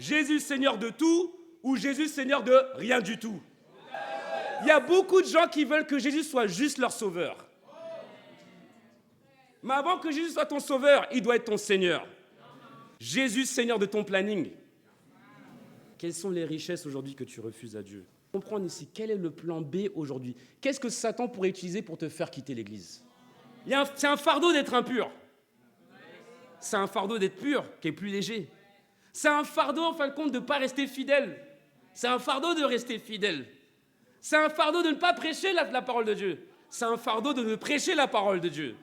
Jésus Seigneur de tout ou Jésus Seigneur de rien du tout. Il y a beaucoup de gens qui veulent que Jésus soit juste leur sauveur. Mais avant que Jésus soit ton sauveur, il doit être ton Seigneur. Jésus Seigneur de ton planning. Quelles sont les richesses aujourd'hui que tu refuses à Dieu? Comprendre ici, quel est le plan B aujourd'hui? Qu'est-ce que Satan pourrait utiliser pour te faire quitter l'Église? C'est un fardeau d'être impur. C'est un fardeau d'être pur qui est plus léger. C'est un fardeau, en fin de compte, de ne pas rester fidèle. C'est un fardeau de rester fidèle. C'est un fardeau de ne pas prêcher la parole de Dieu. C'est un fardeau de ne prêcher la parole de Dieu.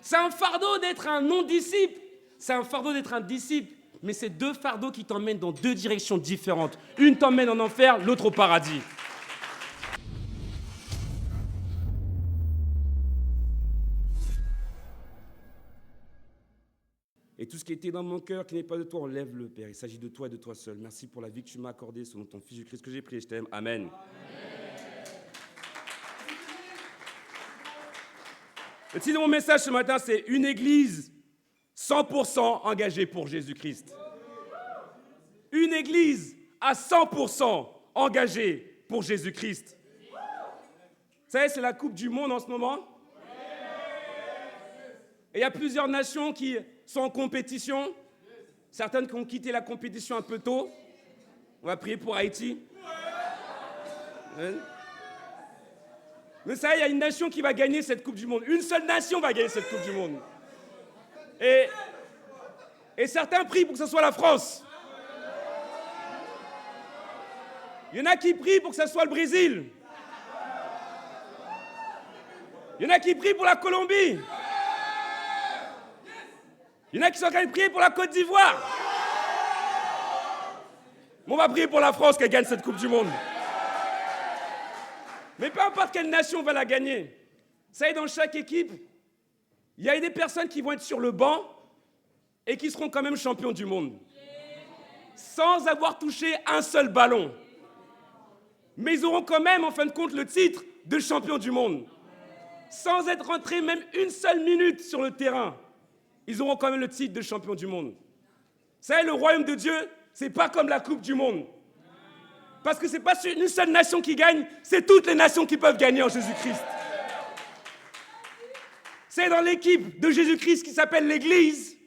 C'est un fardeau d'être un non-disciple. C'est un fardeau d'être un disciple. Mais c'est deux fardeaux qui t'emmènent dans deux directions différentes. Une t'emmène en enfer, l'autre au paradis. Et tout ce qui était dans mon cœur, qui n'est pas de toi, enlève-le, Père. Il s'agit de toi et de toi seul. Merci pour la vie que tu m'as accordée, selon ton Fils Jésus-Christ que j'ai prié. Je t'aime. Amen. Le titre de mon message ce matin, c'est une église 100% engagée pour Jésus-Christ. Une église à 100% engagée pour Jésus-Christ. Vous savez, c'est la Coupe du Monde en ce moment. Et il y a plusieurs nations qui sont en compétition. Certaines qui ont quitté la compétition un peu tôt. On va prier pour Haïti. Mais ça, il y a une nation qui va gagner cette Coupe du Monde. Une seule nation va gagner cette Coupe du Monde. Et certains prient pour que ce soit la France. Il y en a qui prient pour que ce soit le Brésil. Il y en a qui prient pour la Colombie. Il y en a qui sont en train de prier pour la Côte d'Ivoire. Mais on va prier pour la France qu'elle gagne cette Coupe du Monde. Mais peu importe quelle nation va la gagner. Ça y est, dans chaque équipe, il y a des personnes qui vont être sur le banc et qui seront quand même champions du monde. Sans avoir touché un seul ballon. Mais ils auront quand même, en fin de compte, le titre de champion du monde. Sans être rentrés même une seule minute sur le terrain. Ils auront quand même le titre de champion du monde. Vous savez, le royaume de Dieu, c'est pas comme la Coupe du Monde. Parce que c'est pas une seule nation qui gagne, c'est toutes les nations qui peuvent gagner en Jésus-Christ. C'est dans l'équipe de Jésus-Christ qui s'appelle l'Église.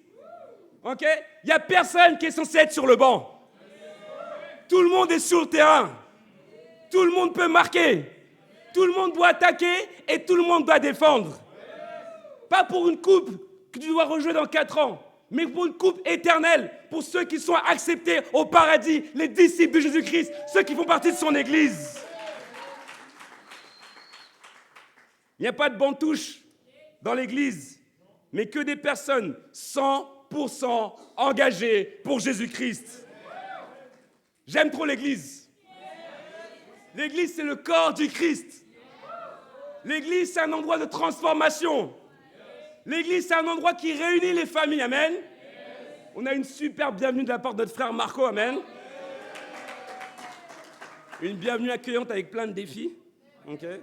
Ok? Il n'y a personne qui est censé être sur le banc. Tout le monde est sur le terrain. Tout le monde peut marquer. Tout le monde doit attaquer et tout le monde doit défendre. Pas pour une coupe que tu dois rejouer dans 4 ans, mais pour une coupe éternelle, pour ceux qui sont acceptés au paradis, les disciples de Jésus-Christ, ceux qui font partie de son Église. Il n'y a pas de banc touche dans l'Église, mais que des personnes 100% engagées pour Jésus-Christ. J'aime trop l'Église. L'Église, c'est le corps du Christ. L'Église, c'est un endroit de transformation. L'Église, c'est un endroit qui réunit les familles. Amen. On a une super bienvenue de la part de notre frère Marco. Amen. Une bienvenue accueillante avec plein de défis. Okay.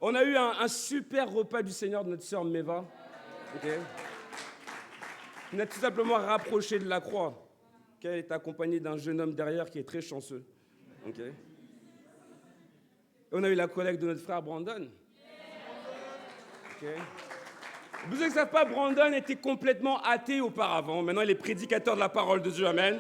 On a eu un super repas du Seigneur de notre sœur Meva. Okay. On a tout simplement rapproché de la croix. Okay. Elle est accompagnée d'un jeune homme derrière qui est très chanceux. Okay. On a eu la collègue de notre frère Brandon. Okay. Vous ne savez pas, Brandon était complètement athée auparavant. Maintenant, il est prédicateur de la parole de Dieu. Amen.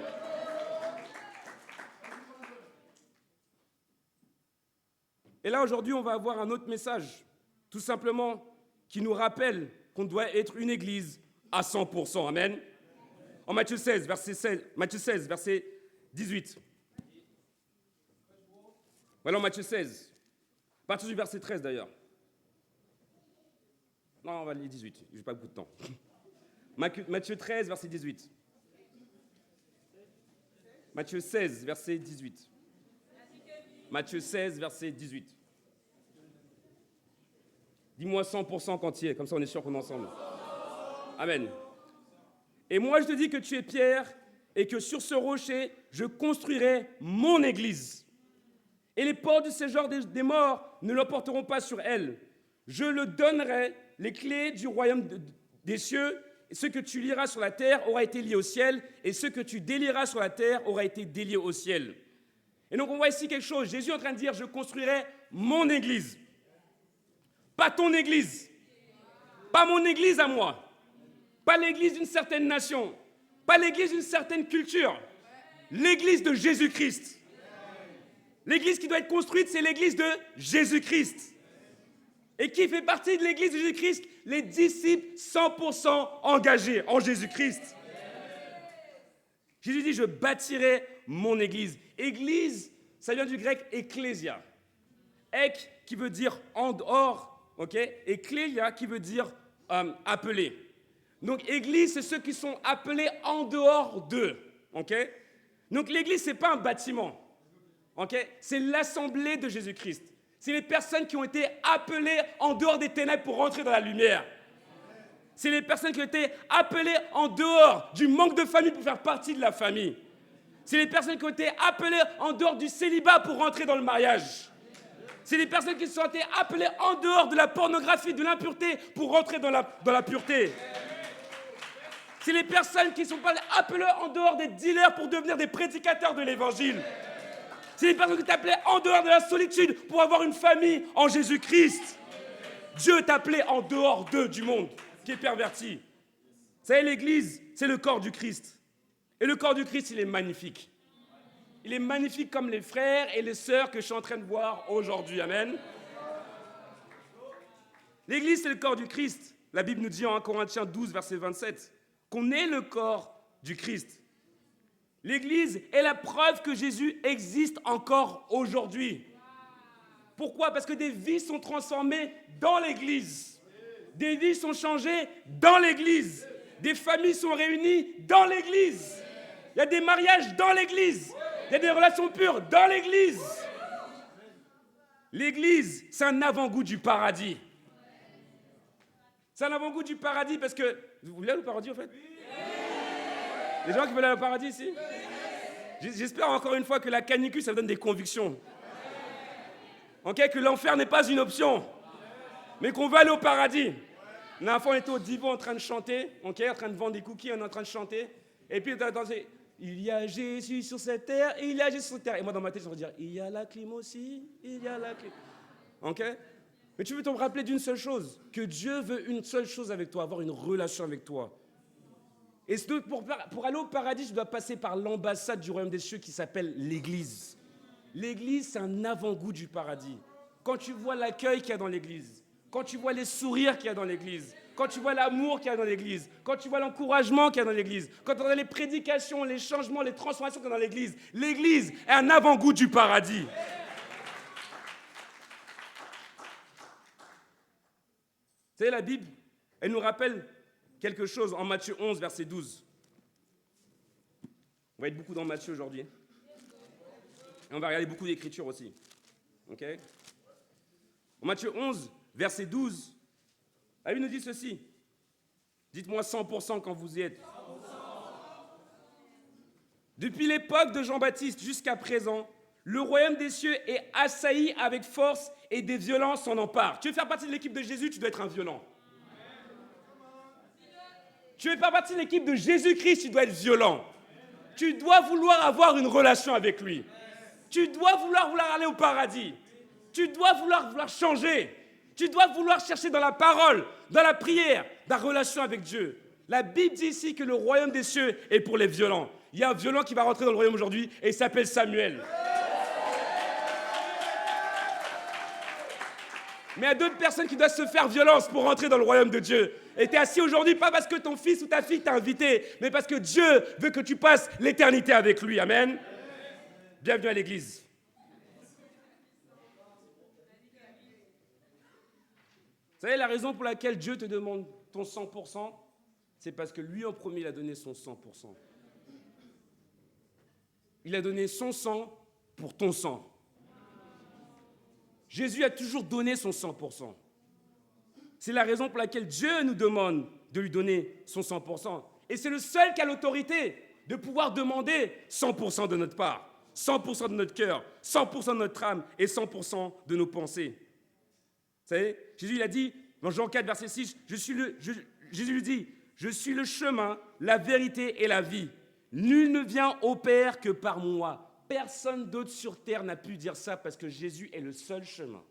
Et là, aujourd'hui, on va avoir un autre message, tout simplement, qui nous rappelle qu'on doit être une église à 100%. Amen. En Matthieu 16, verset 18. Voilà, en Matthieu 16. À partir du verset 13, d'ailleurs. Non, on va lire 18, je n'ai pas beaucoup de temps. Matthieu 13, verset 18. Matthieu 16, verset 18. Matthieu 16, verset 18. Dis-moi 100% quand tu y es, comme ça on est sûr qu'on est ensemble. Amen. Et moi je te dis que tu es Pierre et que sur ce rocher, je construirai mon église. Et les portes du séjour des morts ne l'emporteront pas sur elle. Je le donnerai les clés du royaume des cieux, ce que tu liras sur la terre aura été lié au ciel, et ce que tu délieras sur la terre aura été délié au ciel. Et donc on voit ici quelque chose. Jésus est en train de dire, je construirai mon église. Pas ton église. Pas mon église à moi. Pas l'église d'une certaine nation. Pas l'église d'une certaine culture. L'église de Jésus-Christ. L'église qui doit être construite, c'est l'église de Jésus-Christ. Et qui fait partie de l'église de Jésus-Christ? Les disciples 100% engagés en Jésus-Christ. Jésus dit, je bâtirai mon église. Église, ça vient du grec ecclésia. Ek qui veut dire en dehors, ok? Et klélia qui veut dire appelé. Donc église, c'est ceux qui sont appelés en dehors d'eux, ok? Donc l'église, ce n'est pas un bâtiment, ok? C'est l'assemblée de Jésus-Christ. C'est les personnes qui ont été appelées en dehors des ténèbres pour rentrer dans la lumière. C'est les personnes qui ont été appelées en dehors du manque de famille pour faire partie de la famille. C'est les personnes qui ont été appelées en dehors du célibat pour rentrer dans le mariage. C'est les personnes qui ont été appelées en dehors de la pornographie, de l'impureté pour rentrer dans la pureté. C'est les personnes qui ne sont pas appelées en dehors des dealers pour devenir des prédicateurs de l'évangile. C'est les personnes qui t'appelaient en dehors de la solitude pour avoir une famille en Jésus-Christ. Dieu t'appelait en dehors d'eux, du monde qui est perverti. Vous savez, l'Église, c'est le corps du Christ. Et le corps du Christ, il est magnifique. Il est magnifique comme les frères et les sœurs que je suis en train de voir aujourd'hui. Amen. L'Église, c'est le corps du Christ. La Bible nous dit en 1 Corinthiens 12, verset 27, qu'on est le corps du Christ. L'Église est la preuve que Jésus existe encore aujourd'hui. Pourquoi? Parce que des vies sont transformées dans l'Église. Des vies sont changées dans l'Église. Des familles sont réunies dans l'Église. Il y a des mariages dans l'Église. Il y a des relations pures dans l'Église. L'Église, c'est un avant-goût du paradis. C'est un avant-goût du paradis parce que... Vous voulez aller au paradis, en fait? Les gens qui veulent aller au paradis ici? J'espère encore une fois que la canicule, ça donne des convictions. Okay, que l'enfer n'est pas une option, mais qu'on veut aller au paradis. La dernière fois, on était au divan en train de chanter, okay, en train de vendre des cookies, on est en train de chanter. Et puis, il y a Jésus sur cette terre, il y a Jésus sur cette terre. Et moi, dans ma tête, je vais dire, il y a la clim aussi, il y a la clim. Okay? Mais tu veux te rappeler d'une seule chose, que Dieu veut une seule chose avec toi, avoir une relation avec toi. Et pour aller au paradis, je dois passer par l'ambassade du royaume des cieux qui s'appelle l'Église. L'Église, c'est un avant-goût du paradis. Quand tu vois l'accueil qu'il y a dans l'Église, quand tu vois les sourires qu'il y a dans l'Église, quand tu vois l'amour qu'il y a dans l'Église, quand tu vois l'encouragement qu'il y a dans l'Église, quand tu entends les prédications, les changements, les transformations qu'il y a dans l'Église, l'Église est un avant-goût du paradis. Vous savez, la Bible, elle nous rappelle quelque chose en Matthieu 11, verset 12. On va être beaucoup dans Matthieu aujourd'hui. Et on va regarder beaucoup d'Écritures aussi. Okay? En Matthieu 11, verset 12, la Bible nous dit ceci. Dites-moi 100% quand vous y êtes. 100%. Depuis l'époque de Jean-Baptiste jusqu'à présent, le royaume des cieux est assailli avec force et des violences s'en emparent. Tu veux faire partie de l'équipe de Jésus, tu dois être un violent. Tu veux faire partie de l'équipe de Jésus-Christ, tu dois être violent. Tu dois vouloir avoir une relation avec lui. Tu dois vouloir aller au paradis. Tu dois vouloir changer. Tu dois vouloir chercher dans la parole, dans la prière, dans la relation avec Dieu. La Bible dit ici que le royaume des cieux est pour les violents. Il y a un violent qui va rentrer dans le royaume aujourd'hui et il s'appelle Samuel. Mais il y a d'autres personnes qui doivent se faire violence pour rentrer dans le royaume de Dieu. Et tu es assis aujourd'hui, pas parce que ton fils ou ta fille t'a invité, mais parce que Dieu veut que tu passes l'éternité avec lui. Amen. Bienvenue à l'église. Vous savez, la raison pour laquelle Dieu te demande ton 100%, c'est parce que lui en premier, il a donné son 100%. Il a donné son sang pour ton sang. Jésus a toujours donné son 100%. C'est la raison pour laquelle Dieu nous demande de lui donner son 100%. Et c'est le seul qui a l'autorité de pouvoir demander 100% de notre part, 100% de notre cœur, 100% de notre âme et 100% de nos pensées. Vous savez, Jésus il a dit, dans Jean 4, verset 6, Jésus lui dit, Je suis le chemin, la vérité et la vie. Nul ne vient au Père que par moi. Personne d'autre sur terre n'a pu dire ça parce que Jésus est le seul chemin.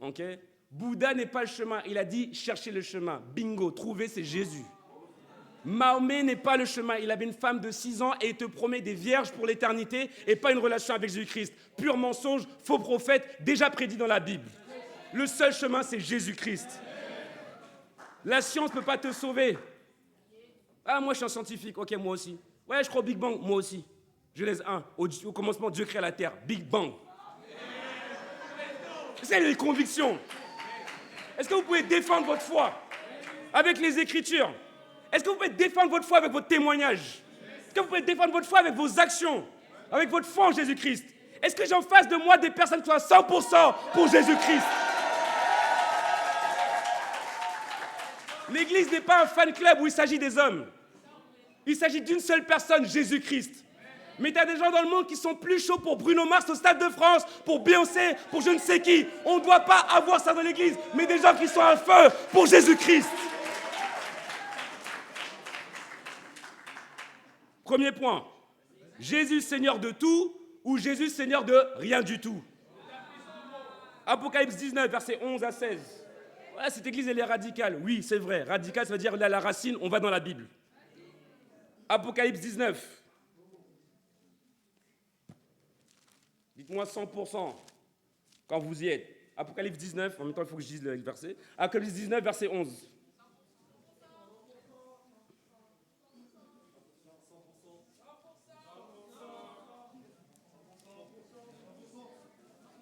Ok? Bouddha n'est pas le chemin. Il a dit cherchez le chemin. Bingo, trouver c'est Jésus. Mahomet n'est pas le chemin. Il avait une femme de 6 ans et il te promet des vierges pour l'éternité et pas une relation avec Jésus-Christ. Pur mensonge, faux prophète, déjà prédit dans la Bible. Le seul chemin, c'est Jésus-Christ. La science ne peut pas te sauver. Ah, moi, je suis un scientifique. Ok, moi aussi. Ouais, je crois au Big Bang. Moi aussi. Je laisse un. Au commencement, Dieu crée la terre. Big Bang. C'est les convictions. Est-ce que vous pouvez défendre votre foi avec les Écritures? Est-ce que vous pouvez défendre votre foi avec votre témoignage? Est-ce que vous pouvez défendre votre foi avec vos actions, avec votre foi en Jésus-Christ? Est-ce que j'ai en face de moi des personnes qui sont à 100% pour Jésus-Christ? L'Église n'est pas un fan club où il s'agit des hommes. Il s'agit d'une seule personne, Jésus-Christ. Mais tu as des gens dans le monde qui sont plus chauds pour Bruno Mars au Stade de France, pour Beyoncé, pour je ne sais qui. On ne doit pas avoir ça dans l'Église, mais des gens qui sont à feu pour Jésus-Christ. Premier point. Jésus Seigneur de tout ou Jésus Seigneur de rien du tout. Apocalypse 19, versets 11 à 16. Ouais, cette église, elle est radicale. Oui, c'est vrai. Radicale, ça veut dire la racine, on va dans la Bible. Apocalypse 19. Dites-moi 100% quand vous y êtes. Apocalypse 19, en même temps, il faut que je dise le verset. Apocalypse 19, verset 11.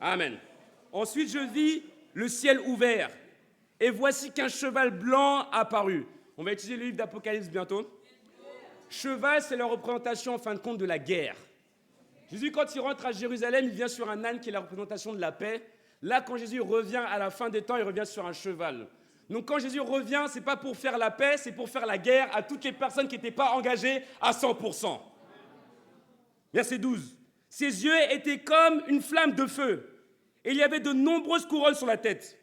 Amen. Ensuite, je vis le ciel ouvert. Et voici qu'un cheval blanc apparut. On va utiliser le livre d'Apocalypse bientôt. Cheval, c'est la représentation, en fin de compte, de la guerre. Jésus, quand il rentre à Jérusalem, il vient sur un âne qui est la représentation de la paix. Là, quand Jésus revient à la fin des temps, il revient sur un cheval. Donc, quand Jésus revient, ce n'est pas pour faire la paix, c'est pour faire la guerre à toutes les personnes qui n'étaient pas engagées à 100%. Verset 12. Ses yeux étaient comme une flamme de feu. Et il y avait de nombreuses couronnes sur la tête.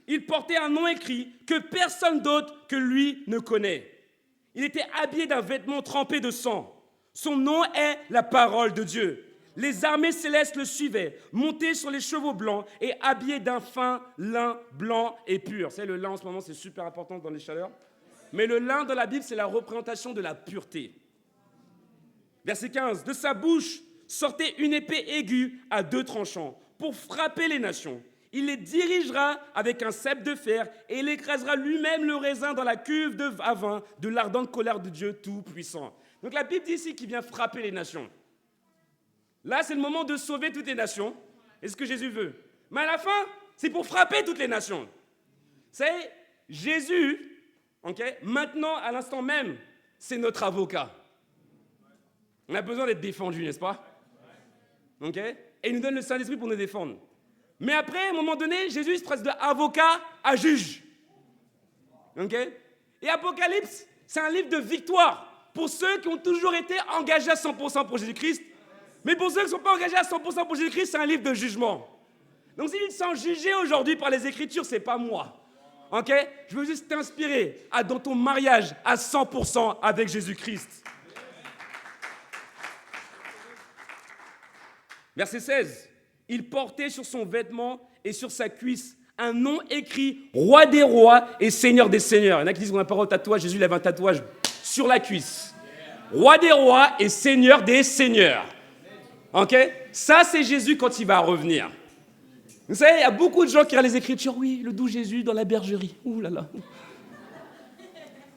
Il portait un nom écrit que personne d'autre que lui ne connaît. Il était habillé d'un vêtement trempé de sang. Son nom est la parole de Dieu. Les armées célestes le suivaient, montés sur les chevaux blancs et habillés d'un fin lin blanc et pur. C'est le lin en ce moment, c'est super important dans les chaleurs. Mais le lin dans la Bible, c'est la représentation de la pureté. Verset 15. De sa bouche sortait une épée aiguë à 2 tranchants pour frapper les nations. Il les dirigera avec un cep de fer et il écrasera lui-même le raisin dans la cuve à vin de l'ardente colère de Dieu Tout-Puissant. Donc la Bible dit ici qu'il vient frapper les nations. Là, c'est le moment de sauver toutes les nations. C'est ce que Jésus veut. Mais à la fin, c'est pour frapper toutes les nations. C'est Jésus, maintenant, à l'instant même, c'est notre avocat. On a besoin d'être défendu, n'est-ce pas? Et il nous donne le Saint-Esprit pour nous défendre. Mais après, à un moment donné, Jésus se passe d'avocat à juge. Et Apocalypse, c'est un livre de victoire pour ceux qui ont toujours été engagés à 100% pour Jésus-Christ. Mais pour ceux qui ne sont pas engagés à 100% pour Jésus-Christ, c'est un livre de jugement. Donc s'ils sont jugés aujourd'hui par les Écritures, ce n'est pas moi. Je veux juste t'inspirer dans ton mariage à 100% avec Jésus-Christ. Verset 16. Il portait sur son vêtement et sur sa cuisse un nom écrit « Roi des rois et Seigneur des seigneurs ». Il y en a qui disent qu'on n'a pas un tatouage. Jésus il avait un tatouage sur la cuisse. « Roi des rois et Seigneur des seigneurs ». Ça, c'est Jésus quand il va revenir. Vous savez, il y a beaucoup de gens qui regardent les Écritures. Oui, le doux Jésus dans la bergerie. Ouh là là.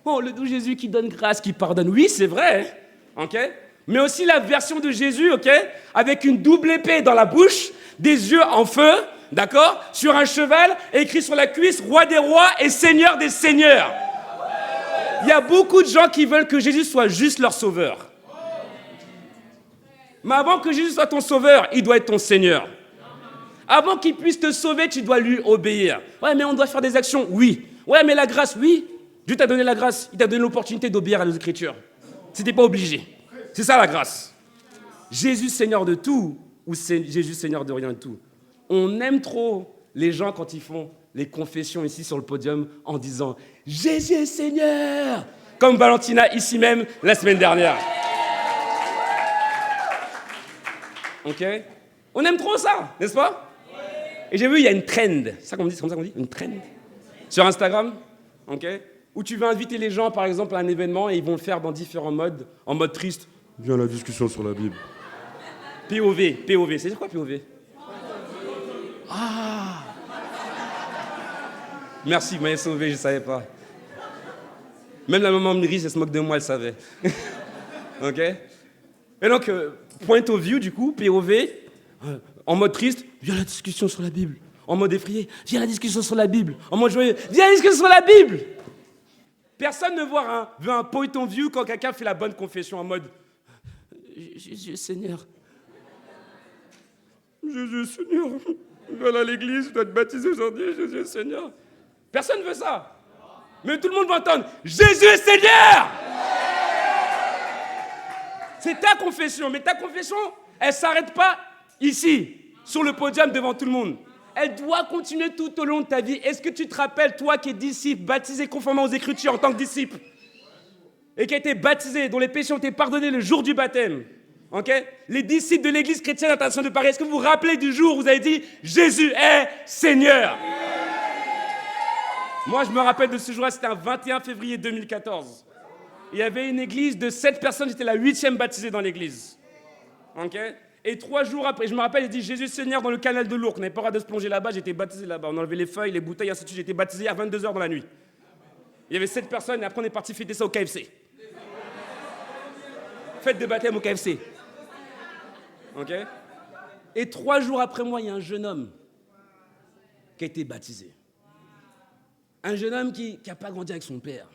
Oh, le doux Jésus qui donne grâce, qui pardonne. Oui, c'est vrai. Mais aussi la version de Jésus, avec une double épée dans la bouche, des yeux en feu, d'accord, sur un cheval, écrit sur la cuisse, Roi des rois et Seigneur des seigneurs. Il y a beaucoup de gens qui veulent que Jésus soit juste leur sauveur. Mais avant que Jésus soit ton sauveur, il doit être ton Seigneur. Avant qu'il puisse te sauver, tu dois lui obéir. Ouais, mais on doit faire des actions. Oui. Ouais, mais la grâce, oui. Dieu t'a donné la grâce. Il t'a donné l'opportunité d'obéir à les Écritures. Tu n'étais pas obligé. C'est ça la grâce. Jésus Seigneur de tout ou Jésus Seigneur de rien de tout. On aime trop les gens quand ils font les confessions ici sur le podium en disant « Jésus est Seigneur ». comme Valentina ici même la semaine dernière. Ok? On aime trop ça, n'est-ce pas? Et j'ai vu, il y a une trend. C'est ça qu'on dit, c'est comme ça qu'on dit? Une trend? Sur Instagram, ok? Où tu vas inviter les gens, par exemple, à un événement et ils vont le faire dans différents modes. En mode triste, viens à la discussion sur la Bible. POV. C'est quoi POV? Ah! Merci, vous m'avez sauvé, je ne savais pas. Même la maman Myris, elle se moque de moi, elle savait. Ok? Et donc, point of view, du coup, POV, en mode triste, viens à la discussion sur la Bible. En mode effrayé, viens à la discussion sur la Bible. En mode joyeux, viens à la discussion sur la Bible. Personne ne veut un point of view quand quelqu'un fait la bonne confession en mode Jésus Seigneur. Jésus Seigneur. Je vais à l'église, je dois être baptisé aujourd'hui, Jésus Seigneur. Personne ne veut ça. Mais tout le monde va entendre Jésus Seigneur. C'est ta confession, mais ta confession, elle ne s'arrête pas ici, sur le podium devant tout le monde. Elle doit continuer tout au long de ta vie. Est-ce que tu te rappelles, toi qui es disciple, baptisé conformément aux Écritures en tant que disciple, et qui a été baptisé, dont les péchés ont été pardonnés le jour du baptême, okay? Les disciples de l'Église chrétienne internationale de Paris, est-ce que vous vous rappelez du jour où vous avez dit « Jésus est Seigneur » ? Moi, je me rappelle de ce jour-là, c'était un 21 février 2014. Il y avait une église de 7 personnes, j'étais la 8e baptisée dans l'église. Okay? Et 3 jours après, je me rappelle, il dit Jésus Seigneur dans le canal de l'Ourcq. On n'avait pas le droit de se plonger là-bas, j'étais baptisé là-bas. On enlevait les feuilles, les bouteilles, ainsi de suite. J'étais baptisé à 22h dans la nuit. Il y avait 7 personnes et après on est parti fêter ça au KFC. Fête de baptême au KFC. Ok? Et 3 jours après moi, il y a un jeune homme qui a été baptisé. Un jeune homme qui n'a pas grandi avec son père.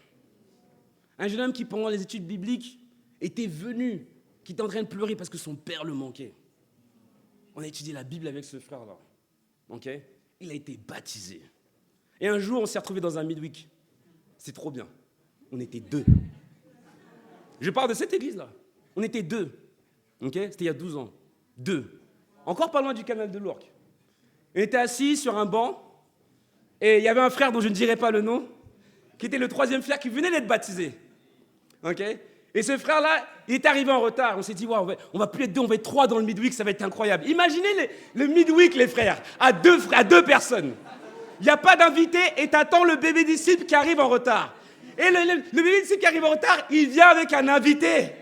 Un jeune homme qui, pendant les études bibliques, était venu, qui était en train de pleurer parce que son père le manquait. On a étudié la Bible avec ce frère-là. Okay? Il a été baptisé. Et un jour, on s'est retrouvés dans un midweek. C'est trop bien. On était 2. Je parle de cette église-là. On était 2. Okay? C'était il y a 12 ans. 2. Encore pas loin du canal de l'Ourcq. On était assis sur un banc. Et il y avait un frère dont je ne dirai pas le nom, qui était le 3e frère qui venait d'être baptisé. Okay? Et ce frère-là, il est arrivé en retard. On s'est dit, wow, on va plus être 2, on va être 3 dans le midweek, ça va être incroyable. Imaginez le midweek, les frères, à 2 personnes. Il n'y a pas d'invité et t'attends le bébé disciple qui arrive en retard. Et le bébé disciple qui arrive en retard, il vient avec un invité.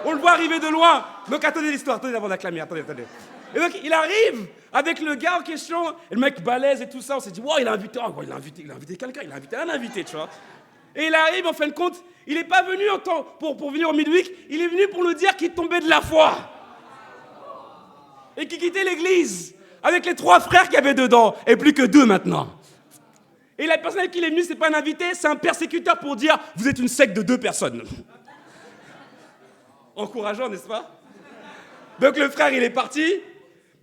On le voit arriver de loin. Donc attendez l'histoire, attendez avant d'acclamer, attendez. Et donc il arrive avec le gars en question, et le mec balèze et tout ça. On s'est dit, wow, il a invité quelqu'un, il a invité un invité, tu vois. Et il arrive, en fin de compte, il n'est pas venu en temps pour venir au midweek, il est venu pour nous dire qu'il tombait de la foi. Et qu'il quittait l'église, avec les 3 frères qu'il y avait dedans, et plus que 2 maintenant. Et la personne avec qui il est venu, ce n'est pas un invité, c'est un persécuteur pour dire, vous êtes une secte de 2 personnes. Encourageant, n'est-ce pas? Donc le frère, il est parti,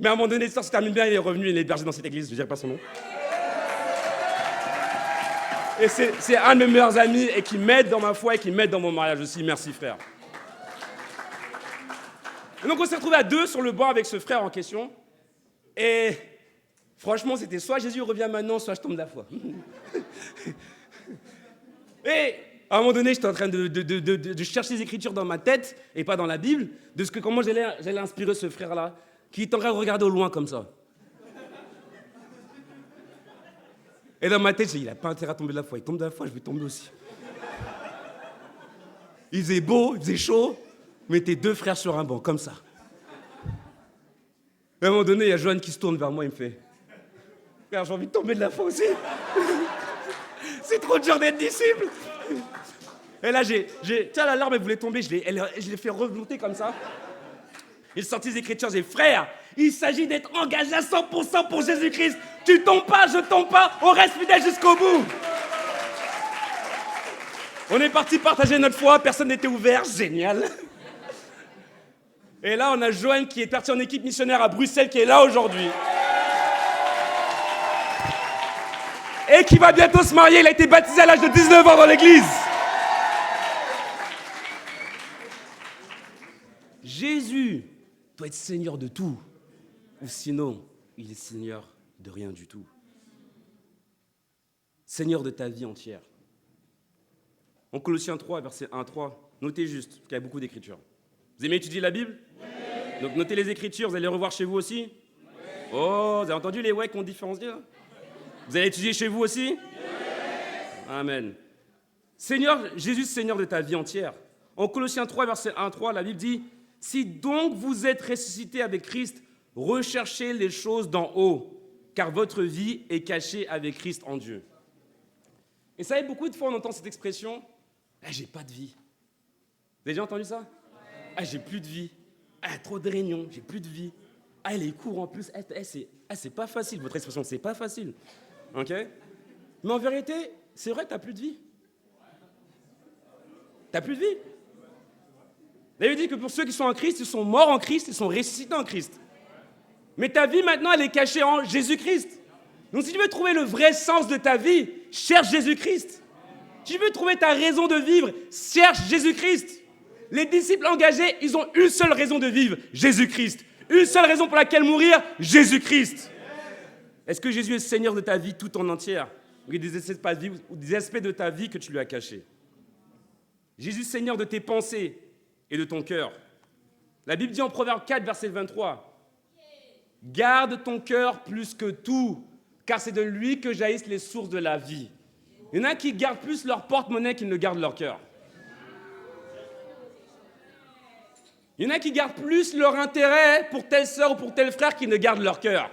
mais à un moment donné, l'histoire se termine bien, il est revenu, il est hébergé dans cette église, je ne dirai pas son nom. Et c'est un de mes meilleurs amis et qui m'aide dans ma foi et qui m'aide dans mon mariage aussi. Merci, frère. Et donc, on s'est retrouvés à 2 sur le banc avec ce frère en question. Et franchement, c'était soit Jésus revient maintenant, soit je tombe de la foi. Et à un moment donné, j'étais en train de chercher les Écritures dans ma tête et pas dans la Bible, de comment j'allais inspirer ce frère-là, qui est en train de regarder au loin comme ça. Et dans ma tête, j'ai dit, il n'a pas intérêt à tomber de la foi. Il tombe de la foi, je vais tomber aussi. Il faisait beau, il faisait chaud, mais t'es 2 frères sur un banc, comme ça. Et à un moment donné, il y a Joanne qui se tourne vers moi, il me fait, frère, j'ai envie de tomber de la foi aussi. C'est trop dur d'être disciple. Et là, tiens, la larme, elle voulait tomber, je l'ai fait remonter comme ça. Il sortit les Écritures, j'ai dit, frère, il s'agit d'être engagé à 100% pour Jésus-Christ. Tu tombes pas, je tombe pas, on reste fidèle jusqu'au bout. On est parti partager notre foi, personne n'était ouvert, génial. Et là, on a Joanne qui est parti en équipe missionnaire à Bruxelles, qui est là aujourd'hui. Et qui va bientôt se marier, il a été baptisé à l'âge de 19 ans dans l'église. Jésus doit être Seigneur de tout, ou sinon, il est Seigneur de rien du tout. Seigneur de ta vie entière. En Colossiens 3, verset 1 à 3, notez juste, parce qu'il y a beaucoup d'écritures. Vous aimez étudier la Bible? Oui. Donc notez les écritures, vous allez les revoir chez vous aussi? Oui. Oh, vous avez entendu les ouais qu'on différencie là? Vous allez étudier chez vous aussi? Oui. Amen. Seigneur, Jésus, Seigneur de ta vie entière. En Colossiens 3, verset 1 à 3, la Bible dit « Si donc vous êtes ressuscités avec Christ, recherchez les choses d'en haut, car votre vie est cachée avec Christ en Dieu. » Et vous savez, beaucoup de fois on entend cette expression « j'ai pas de vie ». Vous avez déjà entendu ça? J'ai plus de vie. Trop de réunions, j'ai plus de vie. Les cours en plus, c'est pas facile, votre expression, c'est pas facile. Ok? Mais en vérité, c'est vrai que tu n'as plus de vie. Tu n'as plus de vie. La Bible dit que pour ceux qui sont en Christ, ils sont morts en Christ, ils sont ressuscités en Christ. Mais ta vie maintenant, elle est cachée en Jésus-Christ. Donc si tu veux trouver le vrai sens de ta vie, cherche Jésus-Christ. Si tu veux trouver ta raison de vivre, cherche Jésus-Christ. Les disciples engagés, ils ont une seule raison de vivre, Jésus-Christ. Une seule raison pour laquelle mourir, Jésus-Christ. Est-ce que Jésus est Seigneur de ta vie tout en entière? Ou il y a des aspects de ta vie que tu lui as cachés? Jésus est Seigneur de tes pensées et de ton cœur. La Bible dit en Proverbe 4, verset 23, « Garde ton cœur plus que tout, car c'est de lui que jaillissent les sources de la vie. » Il y en a qui gardent plus leur porte-monnaie qu'ils ne gardent leur cœur. Il y en a qui gardent plus leur intérêt pour telle sœur ou pour tel frère qu'ils ne gardent leur cœur.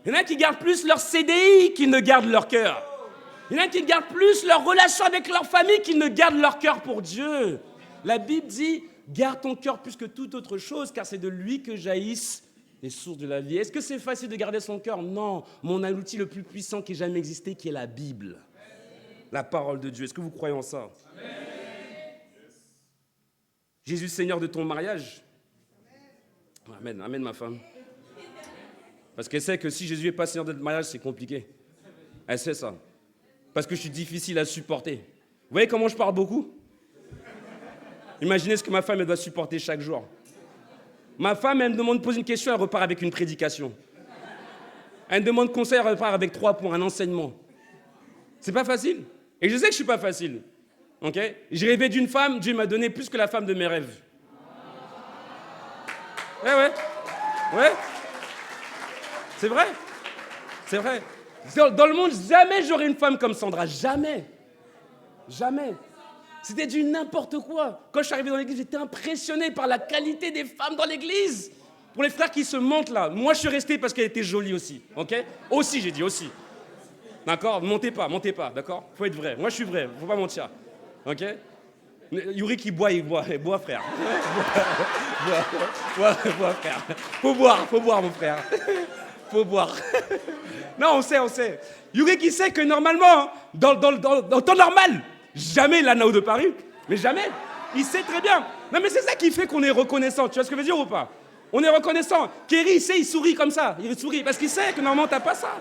Il y en a qui gardent plus leur CDI qu'ils ne gardent leur cœur. Il y en a qui gardent plus leur relation avec leur famille qu'ils ne gardent leur cœur pour Dieu. La Bible dit, garde ton cœur plus que toute autre chose, car c'est de lui que jaillissent les sources de la vie. Est-ce que c'est facile de garder son cœur? Non. Mais on a l'outil le plus puissant qui ait jamais existé, qui est la Bible. La parole de Dieu. Est-ce que vous croyez en ça? Jésus, Seigneur de ton mariage. Amen, amen ma femme. Parce qu'elle sait que si Jésus n'est pas Seigneur de ton mariage, c'est compliqué. Elle sait ça. Parce que je suis difficile à supporter. Vous voyez comment je parle beaucoup? Imaginez ce que ma femme elle doit supporter chaque jour. Ma femme, elle me demande de poser une question, elle repart avec une prédication. Elle me demande conseil, elle repart avec 3 points, un enseignement. C'est pas facile. Et je sais que je suis pas facile. Okay? J'ai rêvé d'une femme, Dieu m'a donné plus que la femme de mes rêves. Ouais. C'est vrai. C'est vrai. Dans le monde, jamais j'aurai une femme comme Sandra. Jamais. Jamais. C'était du n'importe quoi. Quand je suis arrivé dans l'église, j'étais impressionné par la qualité des femmes dans l'église. Pour les frères qui se mentent là, moi je suis resté parce qu'elle était jolie aussi. Ok? Aussi, j'ai dit aussi. D'accord? Montez pas, d'accord? Faut être vrai. Moi je suis vrai, faut pas mentir. Ok? Yuri qui boit, il boit frère. bois frère. Faut boire mon frère. Faut boire. Non, on sait. Yuri qui sait que normalement, dans le temps normal, jamais il a Nao de Paris, mais jamais. Il sait très bien. Non, mais c'est ça qui fait qu'on est reconnaissant. Tu vois ce que je veux dire ou pas? On est reconnaissant. Kerry, il sait, il sourit comme ça. Il sourit parce qu'il sait que normalement, t'as pas ça.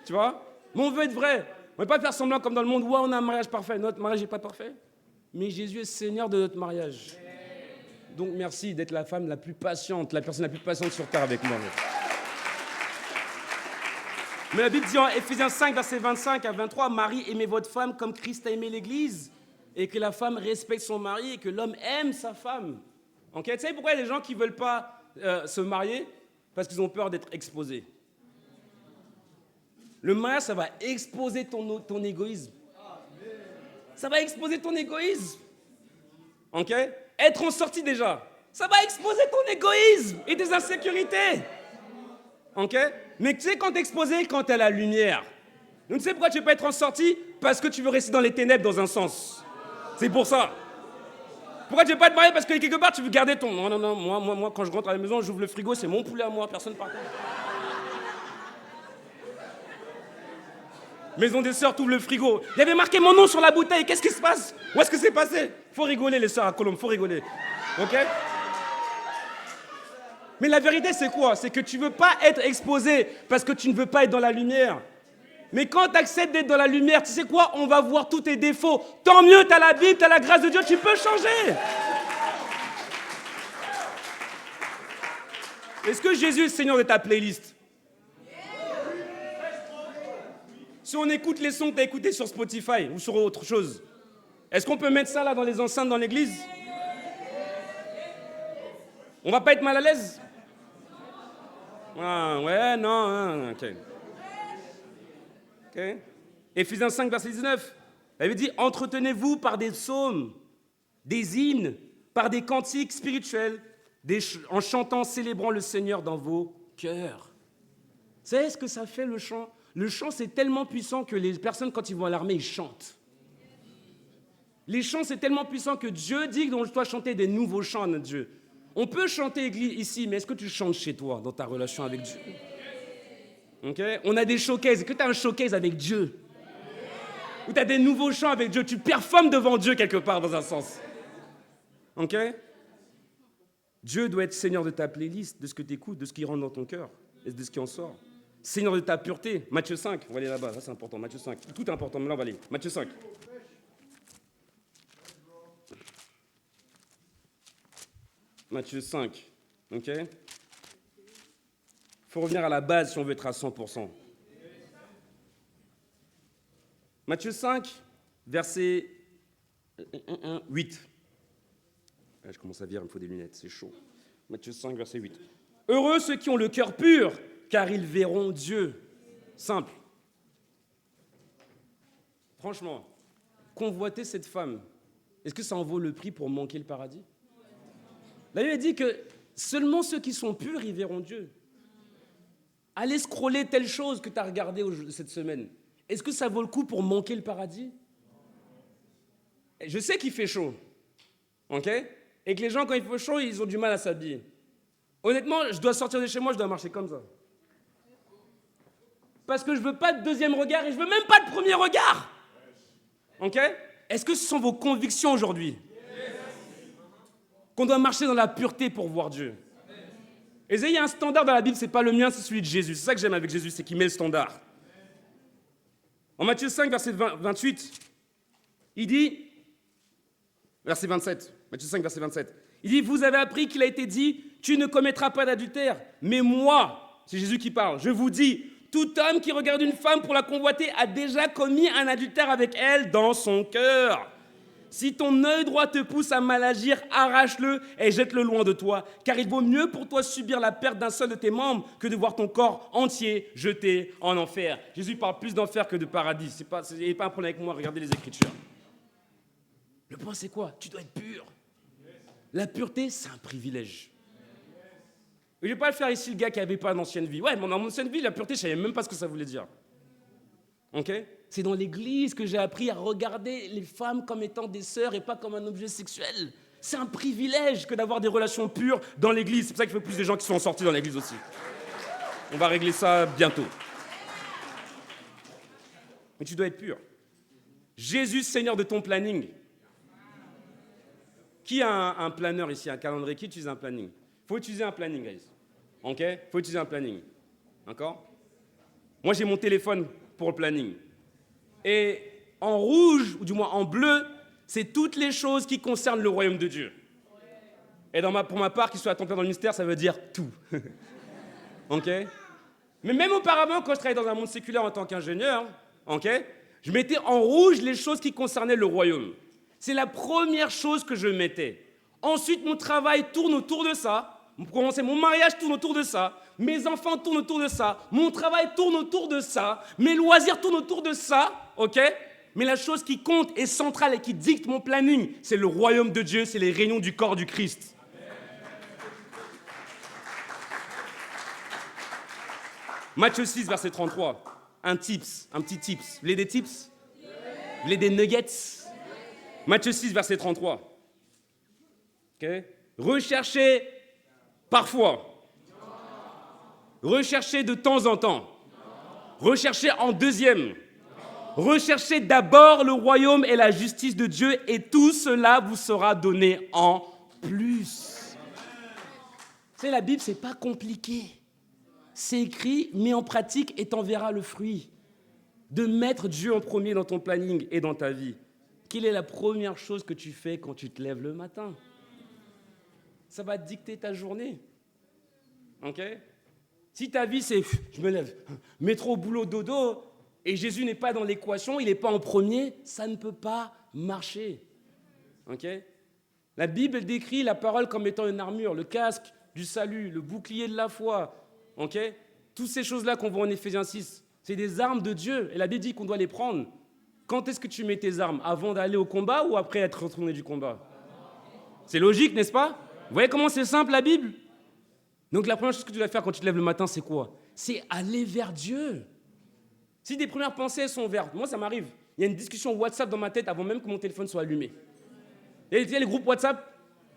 Tu vois? Mais on veut être vrai. On ne veut pas faire semblant comme dans le monde. Ouais, on a un mariage parfait. Notre mariage n'est pas parfait. Mais Jésus est Seigneur de notre mariage. Donc, merci d'être la femme la plus patiente, la personne la plus patiente sur terre avec moi. Mais la Bible dit en Éphésiens 5, versets 25 à 23, « Marie, aimez votre femme comme Christ a aimé l'Église, et que la femme respecte son mari, et que l'homme aime sa femme. » Okay? Tu sais pourquoi il y a des gens qui ne veulent pas se marier? Parce qu'ils ont peur d'être exposés. Le mariage, ça va exposer ton égoïsme. Ça va exposer ton égoïsme. Ok? Être en sortie déjà, ça va exposer ton égoïsme et tes insécurités. Ok? Mais tu sais quand t'es exposé, quand t'as la lumière. Donc tu sais pourquoi tu ne veux pas être en sortie? Parce que tu veux rester dans les ténèbres dans un sens. C'est pour ça. Pourquoi tu ne veux pas te marier? Parce que quelque part tu veux garder ton... Non, moi quand je rentre à la maison, j'ouvre le frigo, c'est mon poulet à moi, personne par contre. Maison des sœurs, t'ouvres le frigo. Il y avait marqué mon nom sur la bouteille. Qu'est-ce qui se passe? Où est-ce que c'est passé? Faut rigoler, les sœurs à Colombe, faut rigoler. Ok? Mais la vérité, c'est quoi? C'est que tu ne veux pas être exposé parce que tu ne veux pas être dans la lumière. Mais quand tu acceptes d'être dans la lumière, tu sais quoi? On va voir tous tes défauts. Tant mieux, tu as la Bible, tu as la grâce de Dieu, tu peux changer. Est-ce que Jésus est Seigneur de ta playlist? Si on écoute les sons que tu as écoutés sur Spotify ou sur autre chose, est-ce qu'on peut mettre ça là dans les enceintes dans l'église? On va pas être mal à l'aise? Ah, ouais, non, hein, ok. Ok. Éphésiens 5, verset 19. Elle avait dit, entretenez-vous par des psaumes, des hymnes, par des cantiques spirituels, en chantant, célébrant le Seigneur dans vos cœurs. Vous savez ce que ça fait le chant? Le chant, c'est tellement puissant que les personnes, quand ils vont à l'armée, ils chantent. Les chants, c'est tellement puissant que Dieu dit qu'on doit chanter des nouveaux chants à notre Dieu. On peut chanter ici, mais est-ce que tu chantes chez toi, dans ta relation avec Dieu? Okay? On a des showcases. Est-ce que tu as un showcase avec Dieu? Ou tu as des nouveaux chants avec Dieu? Tu performes devant Dieu quelque part, dans un sens. Ok? Dieu doit être Seigneur de ta playlist, de ce que tu écoutes, de ce qui rentre dans ton cœur, et de ce qui en sort. Seigneur de ta pureté. Matthieu 5, on va aller là-bas, là c'est important, Matthieu 5. Tout est important, mais là on va aller. Matthieu 5. Matthieu 5, ok? Il faut revenir à la base si on veut être à 100%. Matthieu 5, verset 8. Je commence à vieillir, il me faut des lunettes, c'est chaud. Matthieu 5, verset 8. Heureux ceux qui ont le cœur pur, car ils verront Dieu. Simple. Franchement, convoiter cette femme, est-ce que ça en vaut le prix pour manquer le paradis? La Bible dit que seulement ceux qui sont purs, ils verront Dieu. Allez scroller telle chose que tu as regardée cette semaine. Est-ce que ça vaut le coup pour manquer le paradis? Je sais qu'il fait chaud, ok? Et que les gens, quand il fait chaud, ils ont du mal à s'habiller. Honnêtement, je dois sortir de chez moi, je dois marcher comme ça. Parce que je ne veux pas de deuxième regard et je ne veux même pas de premier regard. Ok? Est-ce que ce sont vos convictions aujourd'hui? Qu'on doit marcher dans la pureté pour voir Dieu. Et il y a un standard dans la Bible, ce n'est pas le mien, c'est celui de Jésus. C'est ça que j'aime avec Jésus, c'est qu'il met le standard. En Matthieu 5, verset 28, il dit, verset 27, Matthieu 5, verset 27, il dit, vous avez appris qu'il a été dit, tu ne commettras pas d'adultère. Mais moi, c'est Jésus qui parle, je vous dis, tout homme qui regarde une femme pour la convoiter a déjà commis un adultère avec elle dans son cœur. Si ton œil droit te pousse à mal agir, arrache-le et jette-le loin de toi. Car il vaut mieux pour toi subir la perte d'un seul de tes membres que de voir ton corps entier jeté en enfer. Jésus parle plus d'enfer que de paradis. Il n'y a pas un problème avec moi, regardez les Écritures. Le point, c'est quoi? Tu dois être pur. La pureté, c'est un privilège. Je ne vais pas le faire ici, le gars qui n'avait pas d'ancienne vie. Ouais, mais dans mon ancienne vie, la pureté, je ne savais même pas ce que ça voulait dire. Ok? C'est dans l'église que j'ai appris à regarder les femmes comme étant des sœurs et pas comme un objet sexuel. C'est un privilège que d'avoir des relations pures dans l'église. C'est pour ça qu'il faut plus de gens qui sont sortis dans l'église aussi. On va régler ça bientôt. Mais tu dois être pur. Jésus, Seigneur de ton planning. Qui a un planeur ici, un calendrier? Qui utilise un planning? Il faut utiliser un planning, guys. Ok? Il faut utiliser un planning. D'accord? Moi, j'ai mon téléphone pour le planning. Et en rouge, ou du moins en bleu, c'est toutes les choses qui concernent le royaume de Dieu. Et pour ma part, qu'il soit à temps plein dans le ministère, ça veut dire tout. Ok? Mais même auparavant, quand je travaillais dans un monde séculaire en tant qu'ingénieur, ok, je mettais en rouge les choses qui concernaient le royaume. C'est la première chose que je mettais. Ensuite, mon travail tourne autour de ça. Pour commencer, mon mariage tourne autour de ça. Mes enfants tournent autour de ça. Mon travail tourne autour de ça. Mes loisirs tournent autour de ça. Ok? Mais la chose qui compte et centrale et qui dicte mon planning, c'est le royaume de Dieu, c'est les réunions du corps du Christ. Matthieu 6, verset 33. Un petit tips. Vous voulez des tips? Vous voulez des nuggets? Matthieu 6, verset 33. Okay. Recherchez parfois. Recherchez de temps en temps. Recherchez en deuxième. Recherchez d'abord le royaume et la justice de Dieu et tout cela vous sera donné en plus. Vous savez, la Bible, c'est pas compliqué. C'est écrit, mets en pratique et t'en verras le fruit. De mettre Dieu en premier dans ton planning et dans ta vie. Quelle est la première chose que tu fais quand tu te lèves le matin? Ça va dicter ta journée. Ok? Si ta vie, c'est je me lève, métro, boulot, dodo, et Jésus n'est pas dans l'équation, il n'est pas en premier, ça ne peut pas marcher. Ok ? La Bible décrit la parole comme étant une armure, le casque du salut, le bouclier de la foi. Ok ? Toutes ces choses-là qu'on voit en Éphésiens 6, c'est des armes de Dieu. Et la Bible dit qu'on doit les prendre. Quand est-ce que tu mets tes armes ? Avant d'aller au combat ou après être retourné du combat ? C'est logique, n'est-ce pas ? Vous voyez comment c'est simple la Bible ? Donc la première chose que tu dois faire quand tu te lèves le matin, c'est quoi ? C'est aller vers Dieu. Si tes premières pensées sont vertes, moi ça m'arrive. Il y a une discussion WhatsApp dans ma tête avant même que mon téléphone soit allumé. Et il y a les groupes WhatsApp.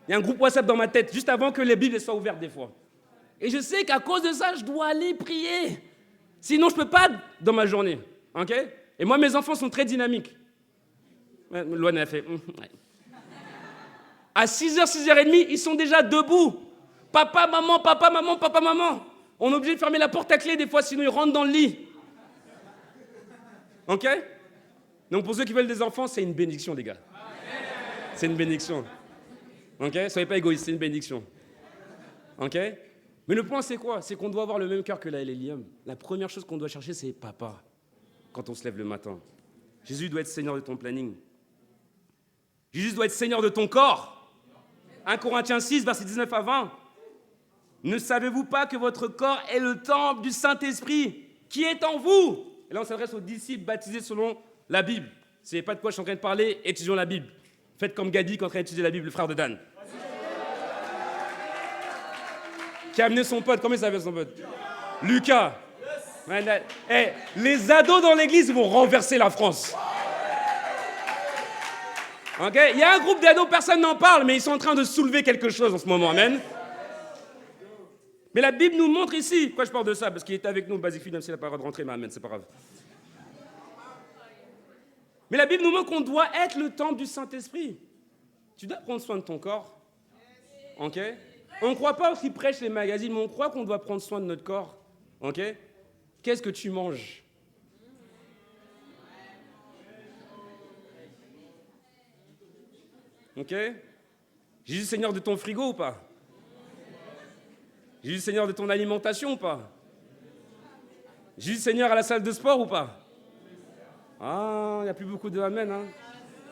Il y a un groupe WhatsApp dans ma tête, juste avant que les Bibles soient ouvertes des fois. Et je sais qu'à cause de ça, je dois aller prier. Sinon, je ne peux pas dans ma journée. Okay ? Et moi, mes enfants sont très dynamiques. Loane a fait... Ouais. À 6h, 6h30, ils sont déjà debout. Papa, maman, papa, maman, papa, maman. On est obligé de fermer la porte à clé des fois, sinon ils rentrent dans le lit. Ok ? Donc pour ceux qui veulent des enfants, c'est une bénédiction, les gars. C'est une bénédiction. Ok ? Soyez pas égoïstes, c'est une bénédiction. Ok ? Mais le point, c'est quoi ? C'est qu'on doit avoir le même cœur que la Hélium. La première chose qu'on doit chercher, c'est papa, quand on se lève le matin. Jésus doit être Seigneur de ton planning. Jésus doit être Seigneur de ton corps. 1 Corinthiens 6, versets 19 à 20. Ne savez-vous pas que votre corps est le temple du Saint-Esprit qui est en vous ? Et là, on s'adresse aux disciples baptisés selon la Bible. Vous ne savez pas de quoi je suis en train de parler, étudions la Bible. Faites comme Gadi qui est en train d'étudier la Bible, le frère de Dan. Qui a amené son pote, comment il s'appelle son pote ? Lucas. Hey, les ados dans l'église vont renverser la France. Okay? Il y a un groupe d'ados, personne n'en parle, mais ils sont en train de soulever quelque chose en ce moment. Amen. Mais la Bible nous montre ici, pourquoi je parle de ça ? Parce qu'il était avec nous, Basic Phil, même s'il n'a pas le droit de rentrer, mais amen, c'est pas grave. Mais la Bible nous montre qu'on doit être le temple du Saint-Esprit. Tu dois prendre soin de ton corps. Ok ? On ne croit pas qu'ils prêchent les magazines, mais on croit qu'on doit prendre soin de notre corps. Ok ? Qu'est-ce que tu manges ? Ok ? Jésus Seigneur de ton frigo ou pas ? Jésus Seigneur de ton alimentation ou pas ? Jésus Seigneur à la salle de sport ou pas ? Ah, il n'y a plus beaucoup de amen. Hein ?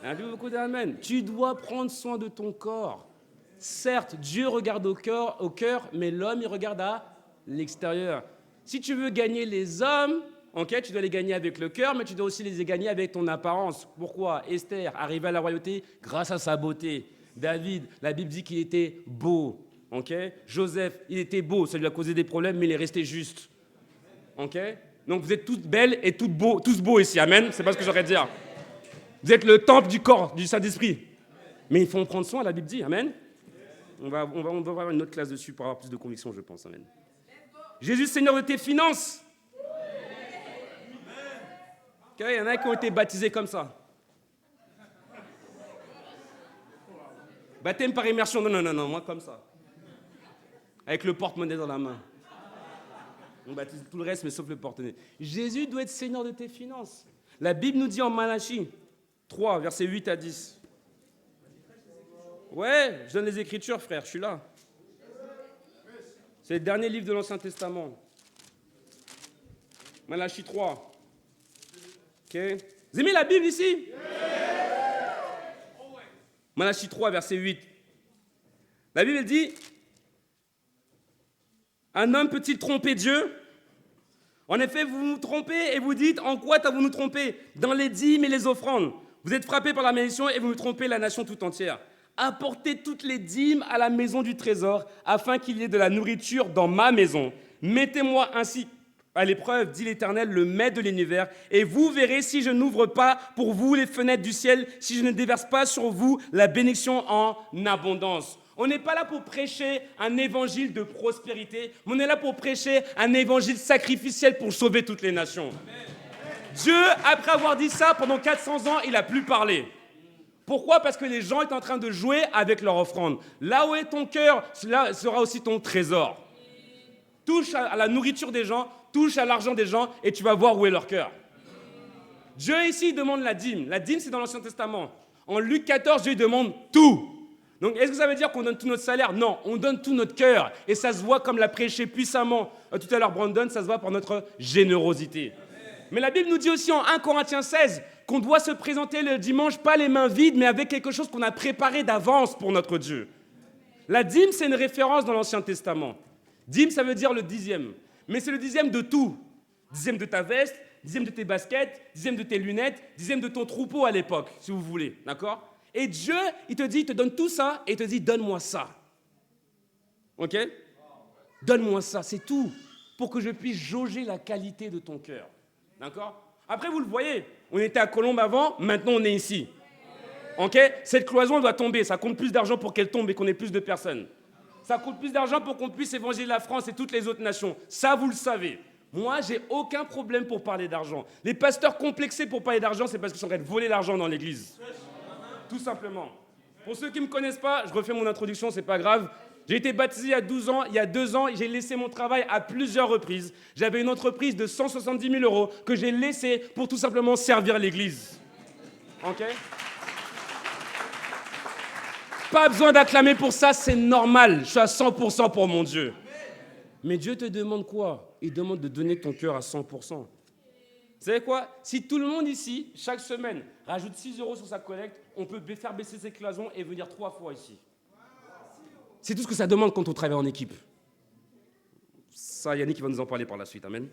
Il n'y a plus beaucoup de amen. Tu dois prendre soin de ton corps. Certes, Dieu regarde au cœur, mais l'homme, il regarde à l'extérieur. Si tu veux gagner les hommes, okay, tu dois les gagner avec le cœur, mais tu dois aussi les gagner avec ton apparence. Pourquoi ? Esther, arrivée à la royauté grâce à sa beauté. David, la Bible dit qu'il était beau. Okay? Joseph, il était beau, ça lui a causé des problèmes, mais il est resté juste. Okay? Donc vous êtes toutes belles et tous beaux ici, amen. C'est pas ce que j'aurais à dire. Vous êtes le temple du corps, du Saint-Esprit. Mais il faut en prendre soin, la Bible dit, amen. On va avoir une autre classe dessus pour avoir plus de conviction, je pense, amen. Jésus, Seigneur de tes finances. Okay, il y en a qui ont été baptisés comme ça. Baptême par immersion, non, moi comme ça. Avec le porte-monnaie dans la main. On baptise tout le reste, mais sauf le porte-monnaie. Jésus doit être Seigneur de tes finances. La Bible nous dit en Malachie 3, versets 8 à 10. Ouais, je donne les Écritures, frère, je suis là. C'est le dernier livre de l'Ancien Testament. Malachie 3. Ok. Vous aimez la Bible ici ? Malachie 3, verset 8. La Bible dit, un homme peut-il tromper Dieu ? En effet, vous vous trompez et vous dites, en quoi avons-nous trompé ? Dans les dîmes et les offrandes. Vous êtes frappés par la malédiction et vous me trompez la nation tout entière. Apportez toutes les dîmes à la maison du trésor, afin qu'il y ait de la nourriture dans ma maison. Mettez-moi ainsi à l'épreuve, dit l'Éternel, le maître de l'univers, et vous verrez si je n'ouvre pas pour vous les fenêtres du ciel, si je ne déverse pas sur vous la bénédiction en abondance. On n'est pas là pour prêcher un évangile de prospérité, mais on est là pour prêcher un évangile sacrificiel pour sauver toutes les nations. Dieu, après avoir dit ça, pendant 400 ans, il n'a plus parlé. Pourquoi ? Parce que les gens étaient en train de jouer avec leur offrande. Là où est ton cœur, là sera aussi ton trésor. Touche à la nourriture des gens, touche à l'argent des gens, et tu vas voir où est leur cœur. Dieu ici demande la dîme. La dîme, c'est dans l'Ancien Testament. En Luc 14, Dieu demande tout. Donc, est-ce que ça veut dire qu'on donne tout notre salaire ? Non, on donne tout notre cœur. Et ça se voit comme l'a prêché puissamment tout à l'heure Brandon, ça se voit par notre générosité. Mais la Bible nous dit aussi en 1 Corinthiens 16 qu'on doit se présenter le dimanche pas les mains vides, mais avec quelque chose qu'on a préparé d'avance pour notre Dieu. La dîme, c'est une référence dans l'Ancien Testament. Dîme, ça veut dire le dixième. Mais c'est le dixième de tout. Dixième de ta veste, dixième de tes baskets, dixième de tes lunettes, dixième de ton troupeau à l'époque, si vous voulez. D'accord ? Et Dieu, il te donne tout ça et il te dit, donne-moi ça. Ok ? Donne-moi ça, c'est tout. Pour que je puisse jauger la qualité de ton cœur. D'accord ? Après, vous le voyez, on était à Colombes avant, maintenant on est ici. Ok ? Cette cloison, elle doit tomber. Ça compte plus d'argent pour qu'elle tombe et qu'on ait plus de personnes. Ça coûte plus d'argent pour qu'on puisse évangéliser la France et toutes les autres nations. Ça, vous le savez. Moi, j'ai aucun problème pour parler d'argent. Les pasteurs complexés pour parler d'argent, c'est parce qu'ils sont en train de voler l'argent dans l'église. Tout simplement. Pour ceux qui ne me connaissent pas, je refais mon introduction, c'est pas grave. J'ai été baptisé il y a 12 ans. Il y a 2 ans, j'ai laissé mon travail à plusieurs reprises. J'avais une entreprise de 170 000 € que j'ai laissée pour tout simplement servir l'église. Ok ? Pas besoin d'acclamer pour ça, c'est normal. Je suis à 100% pour mon Dieu. Mais Dieu te demande quoi ? Il demande de donner ton cœur à 100%. Vous savez quoi ? Si tout le monde ici, chaque semaine, rajoute 6 € sur sa collecte, on peut faire baisser ses cloisons et venir 3 fois ici. C'est tout ce que ça demande quand on travaille en équipe. Ça, Yannick va nous en parler par la suite. Amen.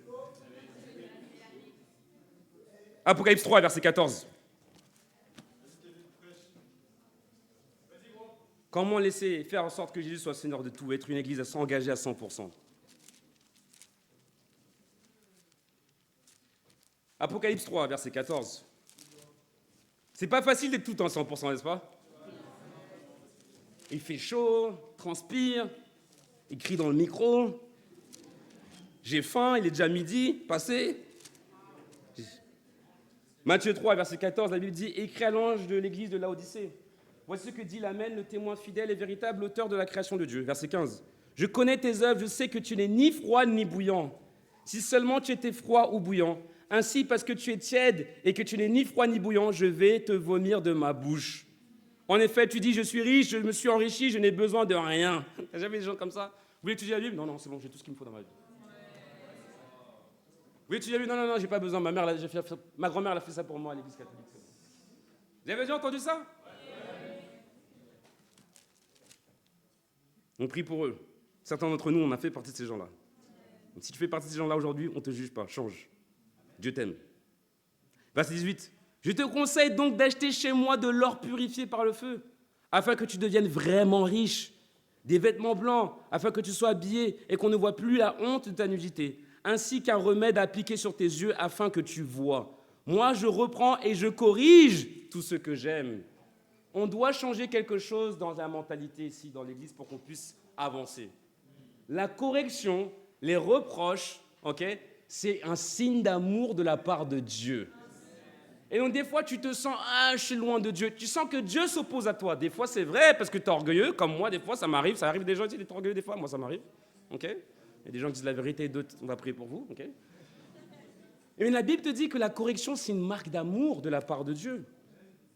Apocalypse 3, verset 14. Comment laisser faire en sorte que Jésus soit Seigneur de tout, être une église engagée à 100%. Apocalypse 3, verset 14. C'est pas facile d'être tout en 100%, n'est-ce pas ? Il fait chaud, transpire, il crie dans le micro. J'ai faim, il est déjà midi, passé. Matthieu 3, verset 14, la Bible dit « Écris à l'ange de l'église de Laodicée. Voici ce que dit l'Amen, le témoin fidèle et véritable, auteur de la création de Dieu. » Verset 15. « Je connais tes œuvres, je sais que tu n'es ni froid ni bouillant. Si seulement tu étais froid ou bouillant. Ainsi, parce que tu es tiède et que tu n'es ni froid ni bouillant, je vais te vomir de ma bouche. En effet, tu dis, je suis riche, je me suis enrichi, je n'ai besoin de rien. » T'as jamais des gens comme ça ? Vous voulez étudier la Bible ? Non, c'est bon, j'ai tout ce qu'il me faut dans ma vie. Vous voulez étudier la Bible ? Non, j'ai pas besoin. Ma grand-mère a fait ça pour moi à l'église catholique. Vous avez déjà entendu ça ? On prie pour eux. Certains d'entre nous, on a fait partie de ces gens-là. Donc, si tu fais partie de ces gens-là aujourd'hui, on ne te juge pas. Change. Dieu t'aime. Verset 18. « Je te conseille donc d'acheter chez moi de l'or purifié par le feu, afin que tu deviennes vraiment riche, des vêtements blancs, afin que tu sois habillé et qu'on ne voit plus la honte de ta nudité, ainsi qu'un remède à appliquer sur tes yeux afin que tu vois. Moi, je reprends et je corrige tout ce que j'aime. » On doit changer quelque chose dans la mentalité ici, dans l'Église, pour qu'on puisse avancer. La correction, les reproches, c'est un signe d'amour de la part de Dieu. Et donc, des fois, tu te sens, je suis loin de Dieu. Tu sens que Dieu s'oppose à toi. Des fois, c'est vrai, parce que tu es orgueilleux, comme moi, des fois, ça m'arrive. Ça arrive des gens qui sont orgueilleux, des fois, moi, ça m'arrive. Il y a des gens qui disent la vérité, d'autres, on va prier pour vous. Et la Bible te dit que la correction, c'est une marque d'amour de la part de Dieu.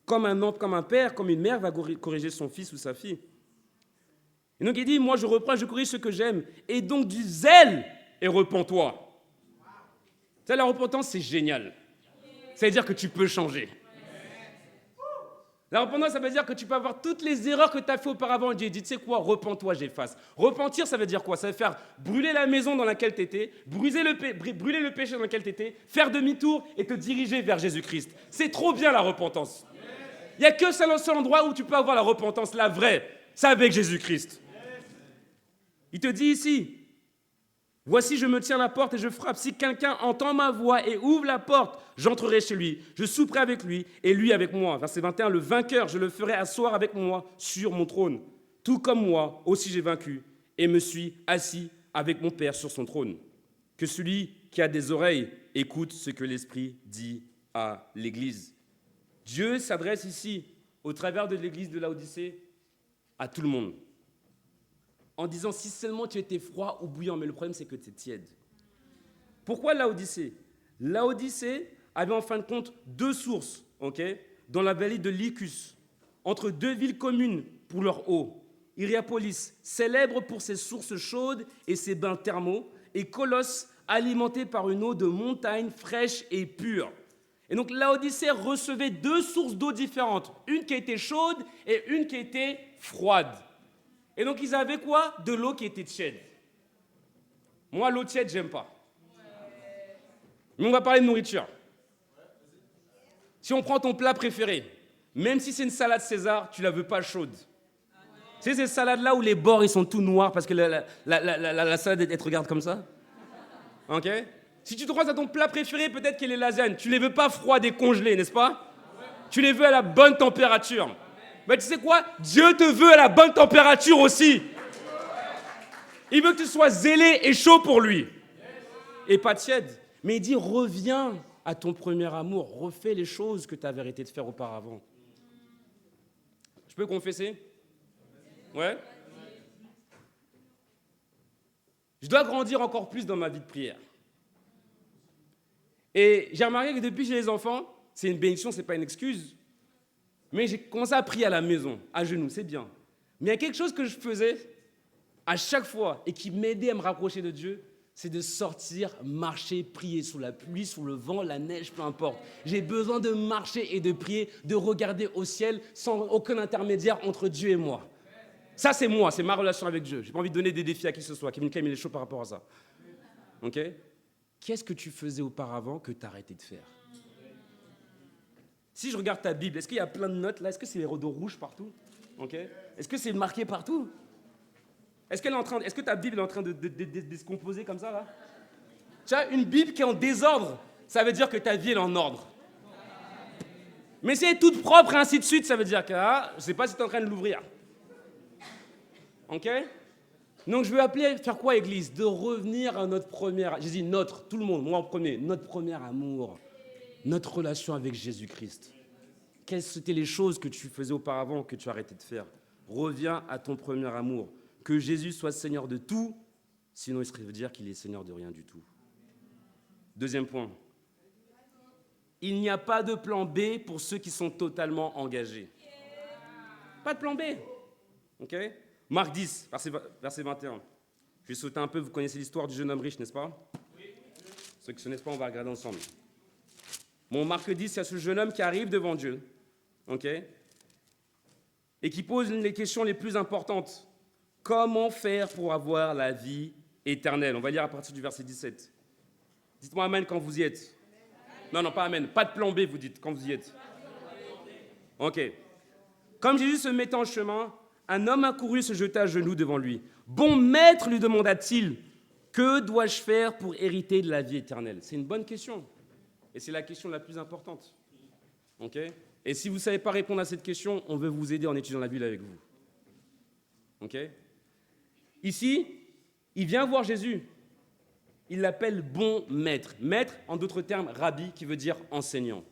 Comme un père, comme une mère va corriger son fils ou sa fille. Et donc, il dit, moi, je reprends, je corrige ce que j'aime. Et donc, du zèle, et repens-toi. Ça, la repentance, c'est génial. Ça veut dire que tu peux changer. La repentance, ça veut dire que tu peux avoir toutes les erreurs que tu as fait auparavant. Dieu dit, tu sais quoi, repens-toi, j'efface. Repentir, ça veut dire quoi ? Ça veut faire brûler la maison dans laquelle tu étais, brûler le péché dans lequel tu étais, faire demi-tour et te diriger vers Jésus-Christ. C'est trop bien, la repentance. Il n'y a que seul endroit où tu peux avoir la repentance, la vraie. C'est avec Jésus-Christ. Il te dit ici, « Voici, je me tiens à la porte et je frappe. Si quelqu'un entend ma voix et ouvre la porte, j'entrerai chez lui. Je souperai avec lui et lui avec moi. » Verset 21, « Le vainqueur, je le ferai asseoir avec moi sur mon trône. Tout comme moi, aussi j'ai vaincu et me suis assis avec mon Père sur son trône. Que celui qui a des oreilles écoute ce que l'Esprit dit à l'Église. » Dieu s'adresse ici, au travers de l'Église de Laodicée, à tout le monde. En disant, si seulement tu étais froid ou bouillant, mais le problème, c'est que tu es tiède. Pourquoi Laodicée ? Laodicée avait en fin de compte 2 sources, dans la vallée de Lycus, entre 2 villes communes pour leur eau. Hiérapolis, célèbre pour ses sources chaudes et ses bains thermaux, et Colosse, alimentés par une eau de montagne fraîche et pure. Et donc Laodicée recevait 2 sources d'eau différentes, une qui était chaude et une qui était froide. Et donc ils avaient quoi? De l'eau qui était tiède. Moi, l'eau tiède, j'aime pas. Mais on va parler de nourriture. Si on prend ton plat préféré, même si c'est une salade César, tu la veux pas chaude. Tu sais ces salades-là où les bords ils sont tout noirs parce que la salade elle te regarde comme ça? Ok? Si tu te croises à ton plat préféré, peut-être que les lasagnes, tu les veux pas froides et congelées, n'est-ce pas? Tu les veux à la bonne température. Mais tu sais quoi? Dieu te veut à la bonne température aussi. Il veut que tu sois zélé et chaud pour lui. Et pas tiède. Mais il dit, reviens à ton premier amour. Refais les choses que tu avais arrêté de faire auparavant. Je peux confesser? Ouais? Je dois grandir encore plus dans ma vie de prière. Et j'ai remarqué que depuis que j'ai les enfants, c'est une bénédiction, ce n'est pas une excuse. Mais j'ai commencé à prier à la maison, à genoux, c'est bien. Mais il y a quelque chose que je faisais à chaque fois et qui m'aidait à me rapprocher de Dieu, c'est de sortir, marcher, prier sous la pluie, sous le vent, la neige, peu importe. J'ai besoin de marcher et de prier, de regarder au ciel sans aucun intermédiaire entre Dieu et moi. Ça, c'est moi, c'est ma relation avec Dieu. Je n'ai pas envie de donner des défis à qui que ce soit. Kevin Kame, il est chaud par rapport à ça. Ok? Qu'est-ce que tu faisais auparavant que tu as arrêté de faire? Si je regarde ta Bible, est-ce qu'il y a plein de notes là? Est-ce que c'est les rideaux rouges partout? Okay. Est-ce que c'est marqué partout? Est-ce que ta Bible est en train de se composer comme ça là? Tu as une Bible qui est en désordre, ça veut dire que ta vie est en ordre. Mais si elle est toute propre et ainsi de suite, ça veut dire que je ne sais pas si tu es en train de l'ouvrir. Ok? Donc je veux appeler, faire quoi Église? De revenir à notre première, j'ai dit notre, tout le monde, moi en premier, notre premier amour, notre relation avec Jésus-Christ. Quelles étaient les choses que tu faisais auparavant que tu as arrêté de faire? Reviens à ton premier amour. Que Jésus soit Seigneur de tout, sinon il serait dire qu'il est Seigneur de rien du tout. Deuxième point. Il n'y a pas de plan B pour ceux qui sont totalement engagés. Pas de plan B. Ok? Marc 10, verset 21. Je vais sauter un peu, vous connaissez l'histoire du jeune homme riche, n'est-ce pas? Oui. Ceux qui ne connaissent pas, on va regarder ensemble. Bon, Marc 10, il y a ce jeune homme qui arrive devant Dieu, ok? Et qui pose les questions les plus importantes. Comment faire pour avoir la vie éternelle? On va lire à partir du verset 17. Dites-moi amen quand vous y êtes. Non, pas amen. Pas de plan B, vous dites, quand vous y êtes. Ok. Comme Jésus se mettait en chemin, un homme accourut se jeta à genoux devant lui. « Bon maître, lui demanda-t-il, que dois-je faire pour hériter de la vie éternelle ?» C'est une bonne question. Et c'est la question la plus importante. Okay? Et si vous ne savez pas répondre à cette question, on veut vous aider en étudiant la Bible avec vous. Okay? Ici, il vient voir Jésus. Il l'appelle bon maître. Maître, en d'autres termes, rabbi, qui veut dire enseignant.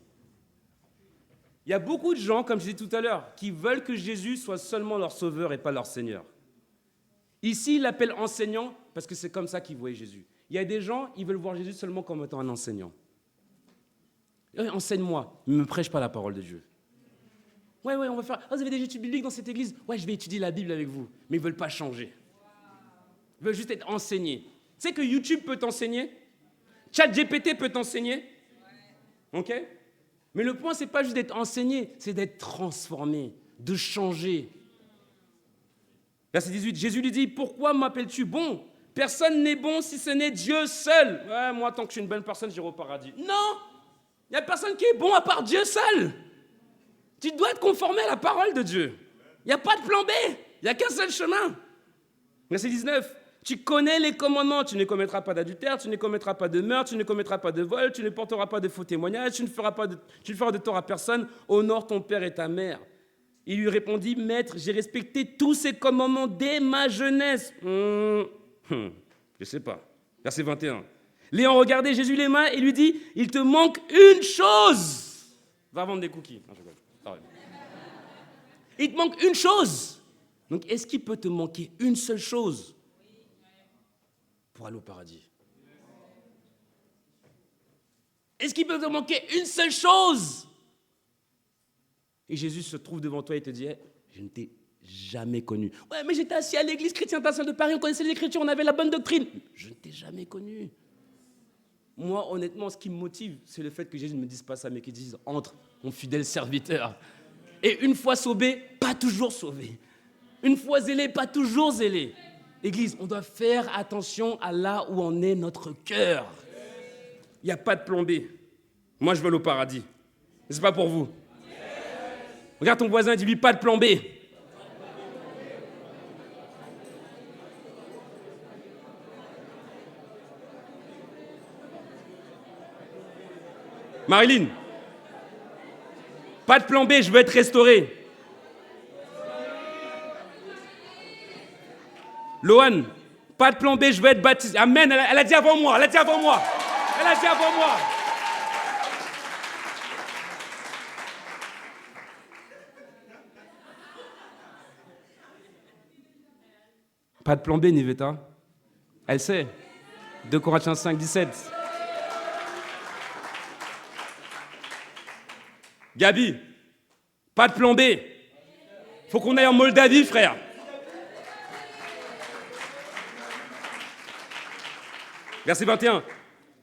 Il y a beaucoup de gens, comme je disais tout à l'heure, qui veulent que Jésus soit seulement leur sauveur et pas leur Seigneur. Ici, il l'appelle enseignant parce que c'est comme ça qu'ils voient Jésus. Il y a des gens, ils veulent voir Jésus seulement comme étant un enseignant. Enseigne-moi, ne me prêche pas la parole de Dieu. Ouais, on va faire... vous avez des études bibliques dans cette église? Ouais, je vais étudier la Bible avec vous. Mais ils ne veulent pas changer. Ils veulent juste être enseignés. Tu sais que YouTube peut t'enseigner? ChatGPT peut t'enseigner? Ok? Mais le point, ce n'est pas juste d'être enseigné, c'est d'être transformé, de changer. Verset 18, Jésus lui dit, « Pourquoi m'appelles-tu bon? Personne n'est bon si ce n'est Dieu seul. » Ouais, moi, tant que je suis une bonne personne, j'irai au paradis. Non! Il n'y a personne qui est bon à part Dieu seul. Tu dois être conformé à la parole de Dieu. Il n'y a pas de plan B. Il n'y a qu'un seul chemin. Verset 19, tu connais les commandements. Tu ne commettras pas d'adultère, tu ne commettras pas de meurtre, tu ne commettras pas de vol, tu ne porteras pas de faux témoignages, tu ne feras de tort à personne. Honore ton père et ta mère. Il lui répondit, Maître, j'ai respecté tous ces commandements dès ma jeunesse. Je ne sais pas. Verset 21. L'ayant regardé Jésus les mains et lui dit, il te manque une chose. Va vendre des cookies. Il te manque une chose. Donc, est-ce qu'il peut te manquer une seule chose pour aller au paradis? Est-ce qu'il peut te manquer une seule chose? Et Jésus se trouve devant toi et te dit, je ne t'ai jamais connu. Ouais, mais j'étais assis à l'église chrétienne internationale de Paris, on connaissait les Écritures, on avait la bonne doctrine. Je ne t'ai jamais connu. Moi, honnêtement, ce qui me motive, c'est le fait que Jésus ne me dise pas ça, mais qu'il dise « Entre, mon fidèle serviteur ». Et une fois sauvé, pas toujours sauvé. Une fois zélé, pas toujours zélé. Église, on doit faire attention à là où en est notre cœur. Il n'y a pas de plan B. Moi, je veux aller au paradis. Mais ce n'est pas pour vous. Regarde ton voisin, dis-lui pas de plan B. Marilyn, pas de plan B, je veux être restauré. Lohan, pas de plan B, je veux être baptisé. Amen, elle a dit avant moi, elle a dit avant moi. Elle a dit avant moi. Pas de plan B, Niveta. Elle sait. 2 Corinthiens 5, 17. Gabi, pas de plan B. Faut qu'on aille en Moldavie, frère. Verset 21.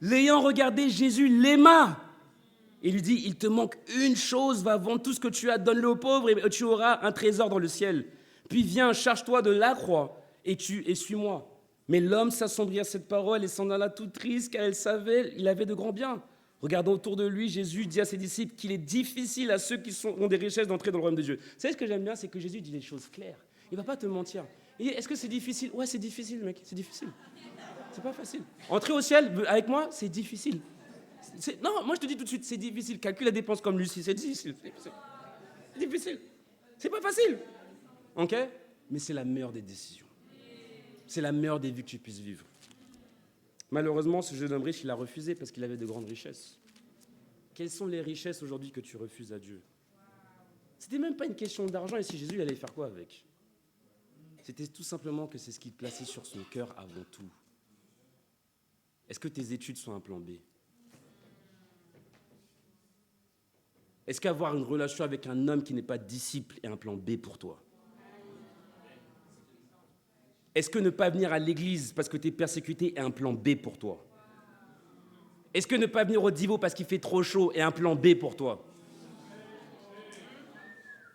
L'ayant regardé, Jésus l'aima. Il lui dit, il te manque une chose, va vendre tout ce que tu as, donne-le aux pauvres et tu auras un trésor dans le ciel. Puis viens, charge-toi de la croix et suis-moi. Mais l'homme s'assombrit à cette parole et s'en alla tout triste car elle savait, il avait de grands biens. Regardant autour de lui, Jésus dit à ses disciples qu'il est difficile à ceux qui ont des richesses d'entrer dans le royaume de Dieu. Vous savez ce que j'aime bien, c'est que Jésus dit les choses claires. Il ne va pas te mentir. Il dit, est-ce que c'est difficile? Ouais, c'est difficile, mec, c'est difficile. C'est pas facile. Entrer au ciel avec moi, c'est difficile. Non, moi je te dis tout de suite, c'est difficile. Calcule la dépense comme Lucie, c'est difficile. C'est difficile. C'est pas facile. Ok? Mais c'est la meilleure des décisions. C'est la meilleure des vies que tu puisses vivre. Malheureusement, ce jeune homme riche, il a refusé parce qu'il avait de grandes richesses. Quelles sont les richesses aujourd'hui que tu refuses à Dieu? C'était même pas une question d'argent, et si Jésus il allait faire quoi avec? C'était tout simplement que c'est ce qu'il plaçait sur son cœur avant tout. Est-ce que tes études sont un plan B? Est-ce qu'avoir une relation avec un homme qui n'est pas disciple est un plan B pour toi? Est-ce que ne pas venir à l'église parce que tu es persécuté est un plan B pour toi? Est-ce que ne pas venir au Divo parce qu'il fait trop chaud est un plan B pour toi?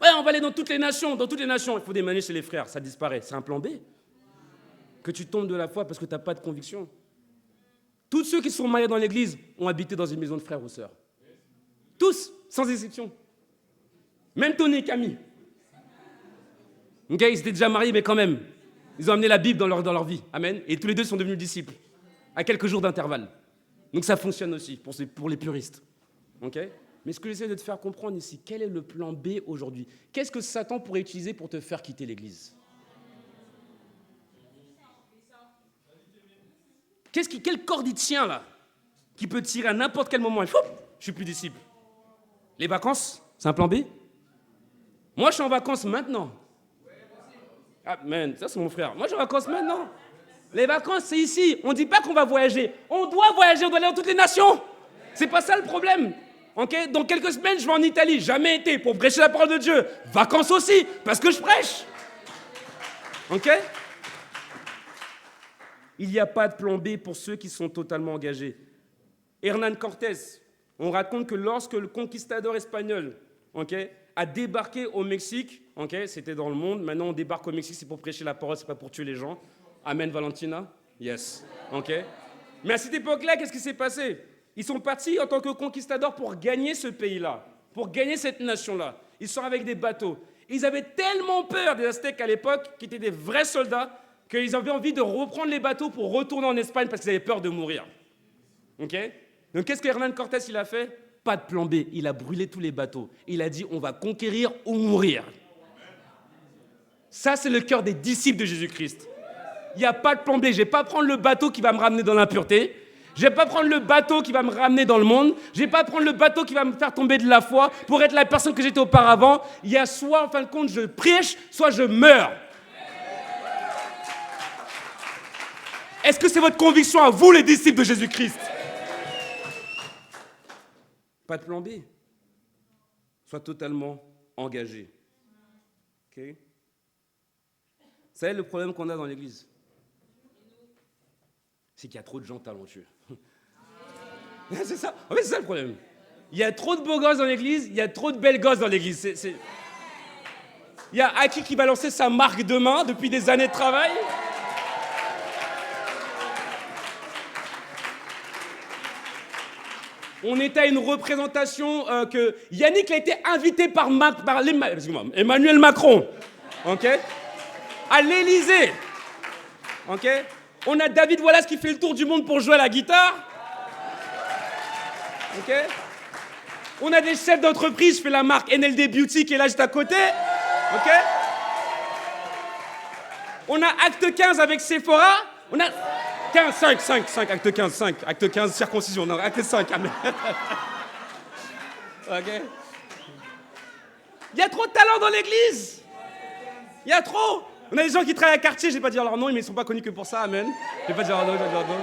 Ouais, on va aller dans toutes les nations, il faut démaner chez les frères, ça disparaît. C'est un plan B? Que tu tombes de la foi parce que tu n'as pas de conviction. Tous ceux qui sont mariés dans l'église ont habité dans une maison de frères ou sœurs. Tous, sans exception. Même Tony et Camille. Okay, ils étaient déjà mariés, mais quand même. Ils ont amené la Bible dans leur vie. Amen. Et tous les deux sont devenus disciples. À quelques jours d'intervalle. Donc ça fonctionne aussi pour les puristes. Okay? Mais ce que j'essaie de te faire comprendre ici, quel est le plan B aujourd'hui? Qu'est-ce que Satan pourrait utiliser pour te faire quitter l'église? Quelle corde il tient là? Qui peut tirer à n'importe quel moment et je suis plus disciple. Les vacances, c'est un plan B? Moi, je suis en vacances maintenant. Ah, man, ça c'est mon frère. Moi, je suis en vacances maintenant. Les vacances, c'est ici. On ne dit pas qu'on va voyager. On doit voyager, on doit aller dans toutes les nations. C'est pas ça le problème. Okay? Dans quelques semaines, je vais en Italie. Jamais été pour prêcher la parole de Dieu. Vacances aussi, parce que je prêche. Ok? Il n'y a pas de plan B pour ceux qui sont totalement engagés. Hernán Cortés, on raconte que lorsque le conquistador espagnol a débarqué au Mexique, c'était dans le monde, maintenant on débarque au Mexique, c'est pour prêcher la parole, c'est pas pour tuer les gens. Amen, Valentina? Yes. Mais à cette époque-là, qu'est-ce qui s'est passé? Ils sont partis en tant que conquistadors pour gagner ce pays-là, pour gagner cette nation-là. Ils sont avec des bateaux. Ils avaient tellement peur des Aztèques à l'époque, qui étaient des vrais soldats, qu'ils avaient envie de reprendre les bateaux pour retourner en Espagne parce qu'ils avaient peur de mourir. Donc qu'est-ce que Hernán Cortés il a fait? Pas de plan B, il a brûlé tous les bateaux. Il a dit, on va conquérir ou mourir. Ça, c'est le cœur des disciples de Jésus-Christ. Il n'y a pas de plan B. Je ne vais pas prendre le bateau qui va me ramener dans l'impureté. Je ne vais pas prendre le bateau qui va me ramener dans le monde. Je ne vais pas prendre le bateau qui va me faire tomber de la foi pour être la personne que j'étais auparavant. Il y a soit, en fin de compte, je prêche, soit je meurs. Est-ce que c'est votre conviction à vous, les disciples de Jésus-Christ? Pas de plan B. Sois totalement engagé. Ok? Vous savez le problème qu'on a dans l'église? C'est qu'il y a trop de gens talentueux. C'est ça. En fait, c'est ça le problème. Il y a trop de beaux gosses dans l'église, il y a trop de belles gosses dans l'église. Il y a Aki qui va lancer sa marque demain depuis des années de travail. On était à une représentation que Yannick a été invité par Emmanuel Macron, ok, à l'Élysée. Ok. On a David Wallace qui fait le tour du monde pour jouer à la guitare. Ok. On a des chefs d'entreprise, je fais la marque NLD Beauty qui est là juste à côté. Ok. On a Acte 15 avec Sephora. On a 15, 5, Acte 15, 5. Acte 15, circoncision. Non, Acte 5. Ok. Il y a trop de talent dans l'église. Il y a trop. On a des gens qui travaillent à quartier, je ne vais pas dire leur nom, mais ils ne sont pas connus que pour ça, amen. Je ne vais pas dire leur nom,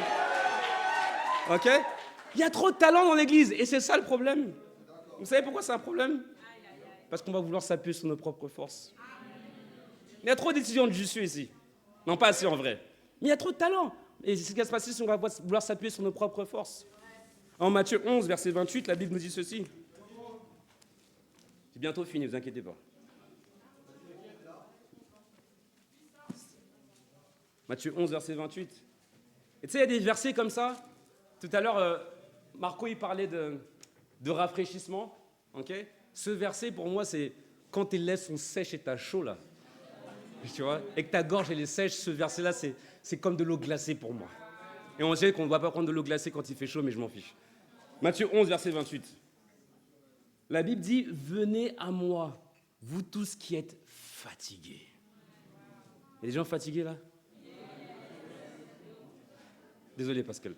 Ok. Il y a trop de talent dans l'église, et c'est ça le problème. Vous savez pourquoi c'est un problème? Parce qu'on va vouloir s'appuyer sur nos propres forces. Il y a trop d'étudiants de Jussieu ici. Non, pas assez en vrai. Mais il y a trop de talent. Et c'est ce qui va se passer si on va vouloir s'appuyer sur nos propres forces. En Matthieu 11, verset 28, la Bible nous dit ceci. C'est bientôt fini, ne vous inquiétez pas. Matthieu 11, verset 28. Et tu sais, il y a des versets comme ça. Tout à l'heure, Marco, il parlait de rafraîchissement. Okay. Ce verset, pour moi, c'est quand tes lèvres sont sèches et t'as chaud, là. Tu vois, et que ta gorge, elle est sèche, ce verset-là, c'est comme de l'eau glacée pour moi. Et on sait qu'on ne doit pas prendre de l'eau glacée quand il fait chaud, mais je m'en fiche. Matthieu 11, verset 28. La Bible dit « Venez à moi, vous tous qui êtes fatigués. » Il y a des gens fatigués, là? Désolé, Pascal.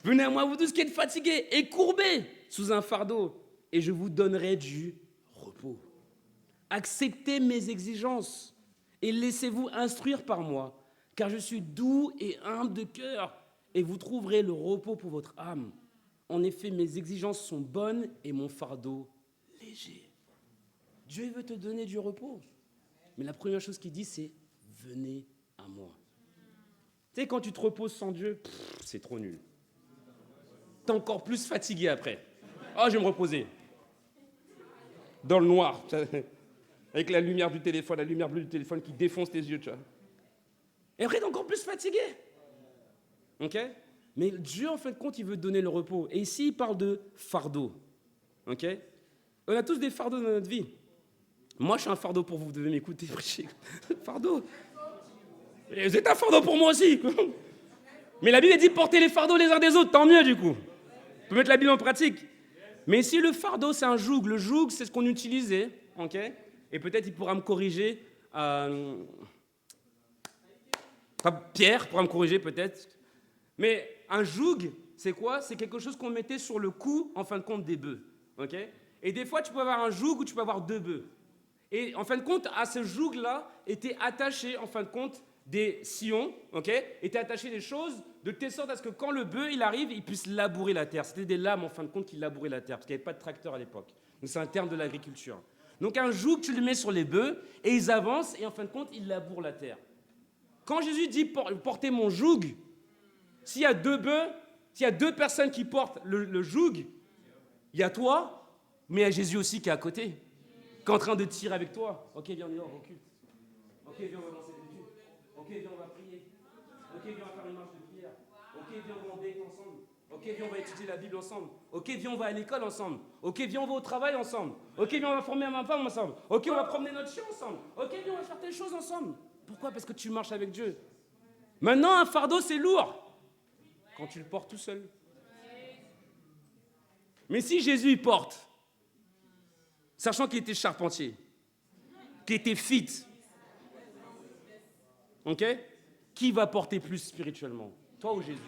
Venez à moi, vous tous qui êtes fatigués et courbés sous un fardeau, et je vous donnerai du repos. Acceptez mes exigences et laissez-vous instruire par moi, car je suis doux et humble de cœur, et vous trouverez le repos pour votre âme. En effet, mes exigences sont bonnes et mon fardeau léger. Dieu veut te donner du repos. Mais la première chose qu'il dit, c'est « venez à moi ». Tu sais, quand tu te reposes sans Dieu, c'est trop nul. T'es encore plus fatigué après. Oh, je vais me reposer. Dans le noir, avec la lumière du téléphone, la lumière bleue du téléphone qui défonce tes yeux, tu vois. Et après, t'es encore plus fatigué. Ok? Mais Dieu, en fin de compte, il veut te donner le repos. Et ici, il parle de fardeau. Ok? On a tous des fardeaux dans notre vie. Moi, je suis un fardeau pour vous. Vous devez m'écouter. Fardeau. Et vous êtes un fardeau pour moi aussi. Mais la Bible dit porter les fardeaux les uns des autres. Tant mieux, du coup. On peut mettre la Bible en pratique. Mais ici, le fardeau, c'est un joug. Le joug, c'est ce qu'on utilisait. Ok? Et peut-être il pourra me corriger. Pierre pourra me corriger, peut-être. Mais un joug, c'est quoi? C'est quelque chose qu'on mettait sur le cou, en fin de compte, des bœufs. Okay? Et des fois, tu peux avoir un joug ou tu peux avoir deux bœufs. Et en fin de compte, à ce joug-là, étaient attachés, en fin de compte, des sillons, étaient attachés des choses, de telle sorte à ce que quand le bœuf, il arrive, il puisse labourer la terre. C'était des lames, en fin de compte, qui labouraient la terre, parce qu'il n'y avait pas de tracteur à l'époque. Donc c'est un terme de l'agriculture. Donc un joug, tu le mets sur les bœufs, et ils avancent, et en fin de compte, ils labourent la terre. Quand Jésus dit « portez mon joug », s'il y a deux bœufs, s'il y a deux personnes qui portent le joug, il y a toi, mais il y a Jésus aussi qui est à côté, qui est en train de tirer avec toi. Ok, viens, on recule. Ok, viens, on va lancer des études. Ok, viens, on va prier. Ok, viens, on va faire une marche de prière. Ok, viens, on va en date ensemble. Ok, viens, on va étudier la Bible ensemble. Ok, viens, on va à l'école ensemble. Ok, viens, on va au travail ensemble. Ok, viens, on va former ma femme ensemble. Ok, on va promener notre chien ensemble. Ok, viens, on va faire telle chose ensemble. Pourquoi? Parce que tu marches avec Dieu. Maintenant, un fardeau, c'est lourd quand tu le portes tout seul. Mais si Jésus il porte, sachant qu'il était charpentier, qu'il était fit, ok? Qui va porter plus spirituellement? Toi ou Jésus?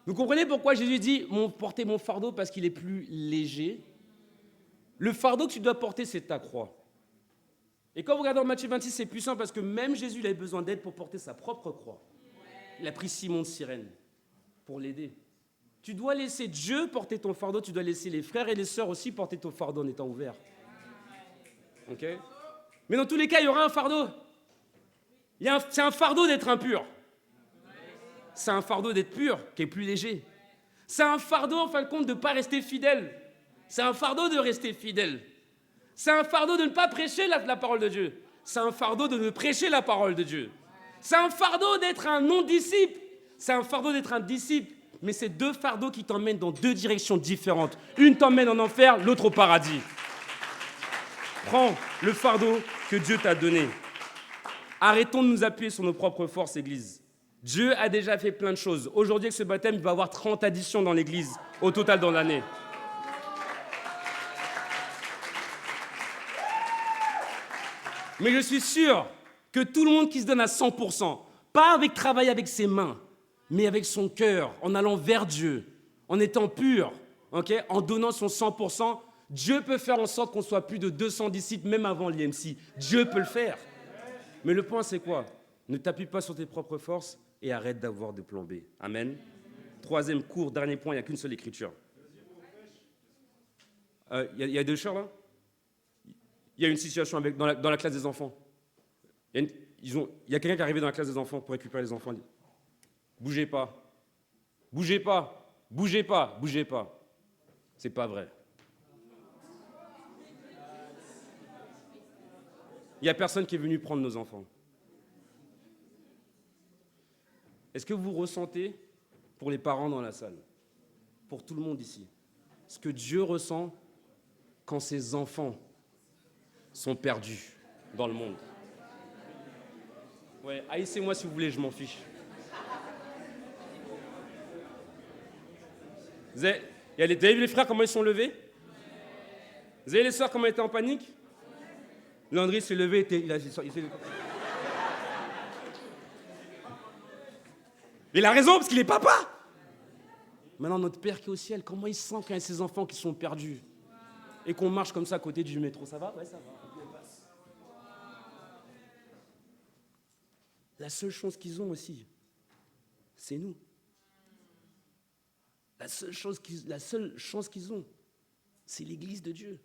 Vous comprenez pourquoi Jésus dit portez mon fardeau parce qu'il est plus léger? Le fardeau que tu dois porter, c'est ta croix. Et quand vous regardez dans Matthieu 26, c'est puissant parce que même Jésus il avait besoin d'aide pour porter sa propre croix. Il a pris Simon de Cyrène pour l'aider. Tu dois laisser Dieu porter ton fardeau, tu dois laisser les frères et les sœurs aussi porter ton fardeau en étant ouverts. Ok? Mais dans tous les cas, il y aura un fardeau. C'est un fardeau d'être impur. c'est un fardeau d'être pur qui est plus léger. C'est un fardeau, en fin de compte, de ne pas rester fidèle. C'est un fardeau de rester fidèle. C'est un fardeau de ne pas prêcher la parole de Dieu. C'est un fardeau de ne prêcher la parole de Dieu. C'est un fardeau d'être un non-disciple. C'est un fardeau d'être un disciple. Mais c'est deux fardeaux qui t'emmènent dans deux directions différentes. Une t'emmène en enfer, l'autre au paradis. Prends le fardeau que Dieu t'a donné. Arrêtons de nous appuyer sur nos propres forces, Église. Dieu a déjà fait plein de choses. Aujourd'hui, avec ce baptême, il va y avoir 30 additions dans l'Église, au total dans l'année. Mais je suis sûr que tout le monde qui se donne à 100%, pas avec travail avec ses mains, mais avec son cœur, en allant vers Dieu, en étant pur, okay, en donnant son 100%, Dieu peut faire en sorte qu'on soit plus de 200 disciples, même avant l'IMC. Dieu peut le faire. Mais le point, c'est quoi? Ne t'appuie pas sur tes propres forces et arrête d'avoir des plans B. Amen. Troisième cours, dernier point, il n'y a qu'une seule écriture. Il y a deux chers là? Il y a une situation dans la classe des enfants. Il y a quelqu'un qui est arrivé dans la classe des enfants pour récupérer les enfants. Il dit, bougez pas, bougez pas, bougez pas, bougez pas. C'est pas vrai. Il n'y a personne qui est venu prendre nos enfants. Est-ce que vous ressentez, pour les parents dans la salle, pour tout le monde ici, ce que Dieu ressent quand ses enfants sont perdus dans le monde? Ouais, haïssez-moi si vous voulez, je m'en fiche. Vous avez vu les frères comment ils sont levés? Vous avez les sœurs comment ils étaient en panique? Landry s'est levé, il a raison parce qu'il est papa. Maintenant, notre Père qui est au ciel, comment il sent quand il y a ses enfants qui sont perdus et qu'on marche comme ça à côté du métro? Ça va? Ouais, ça va. La seule chance qu'ils ont aussi, c'est nous. La seule chance qu'ils ont, c'est l'Église de Dieu.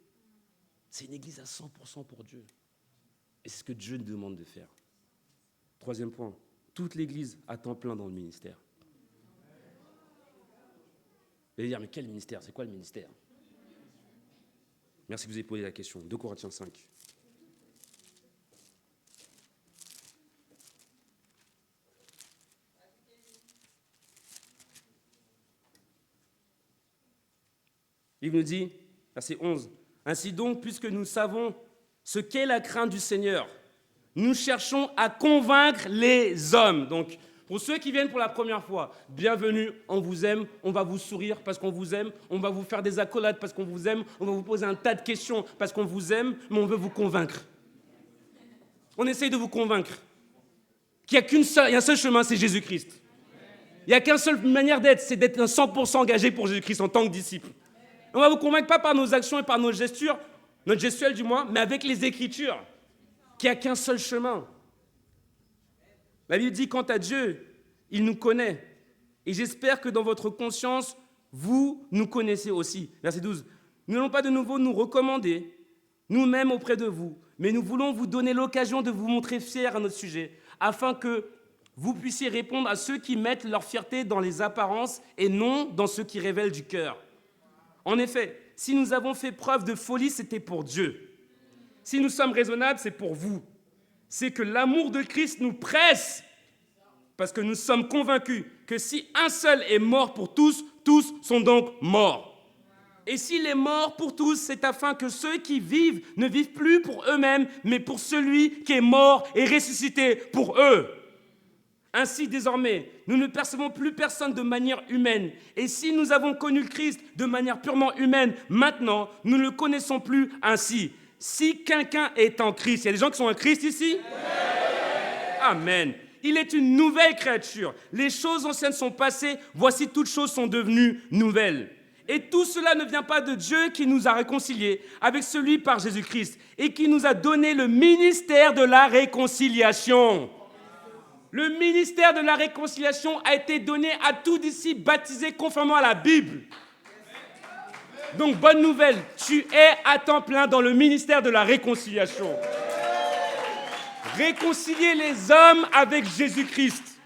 C'est une Église à 100% pour Dieu. Et c'est ce que Dieu nous demande de faire. Troisième point, toute l'Église à temps plein dans le ministère. Vous allez dire, mais quel ministère? C'est quoi le ministère? Merci que vous ayez posé la question. 2 Corinthiens 5. Il nous dit, verset 11, « Ainsi donc, puisque nous savons ce qu'est la crainte du Seigneur, nous cherchons à convaincre les hommes. » Donc, pour ceux qui viennent pour la première fois, bienvenue, on vous aime, on va vous sourire parce qu'on vous aime, on va vous faire des accolades parce qu'on vous aime, on va vous poser un tas de questions parce qu'on vous aime, mais on veut vous convaincre. On essaye de vous convaincre qu'il y a un seul chemin, c'est Jésus-Christ. Il n'y a qu'une seule manière d'être, c'est d'être 100% engagé pour Jésus-Christ en tant que disciple. On va vous convaincre pas par nos actions et par nos gestures, notre gestuelle du moins, mais avec les Écritures, qu'il n'y a qu'un seul chemin. La Bible dit, quant à Dieu, il nous connaît. Et j'espère que dans votre conscience, vous nous connaissez aussi. Verset 12. Nous n'allons pas de nouveau nous recommander, nous-mêmes auprès de vous, mais nous voulons vous donner l'occasion de vous montrer fiers à notre sujet, afin que vous puissiez répondre à ceux qui mettent leur fierté dans les apparences et non dans ce qui révèle du cœur. En effet, si nous avons fait preuve de folie, c'était pour Dieu. Si nous sommes raisonnables, c'est pour vous. C'est que l'amour de Christ nous presse, parce que nous sommes convaincus que si un seul est mort pour tous, tous sont donc morts. Et s'il est mort pour tous, c'est afin que ceux qui vivent ne vivent plus pour eux-mêmes, mais pour celui qui est mort et ressuscité pour eux. Ainsi, désormais, nous ne percevons plus personne de manière humaine. Et si nous avons connu le Christ de manière purement humaine, maintenant, nous ne le connaissons plus ainsi. Si quelqu'un est en Christ, il y a des gens qui sont en Christ ici? Amen. Il est une nouvelle créature. Les choses anciennes sont passées, voici toutes choses sont devenues nouvelles. Et tout cela ne vient pas de Dieu qui nous a réconciliés avec celui par Jésus-Christ et qui nous a donné le ministère de la réconciliation. Le ministère de la réconciliation a été donné à tout disciple baptisé conformément à la Bible. Donc, bonne nouvelle, tu es à temps plein dans le ministère de la réconciliation. Réconcilier les hommes avec Jésus-Christ.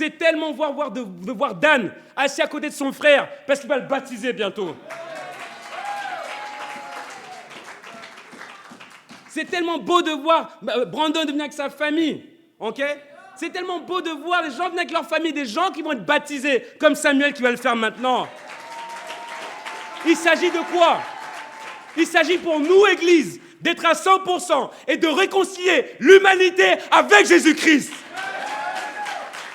C'est tellement de voir Dan assis à côté de son frère parce qu'il va le baptiser bientôt. C'est tellement beau de voir Brandon venir avec sa famille, ok? C'est tellement beau de voir les gens venir avec leur famille, des gens qui vont être baptisés, comme Samuel qui va le faire maintenant. Il s'agit de quoi? Il s'agit pour nous, Église, d'être à 100% et de réconcilier l'humanité avec Jésus-Christ.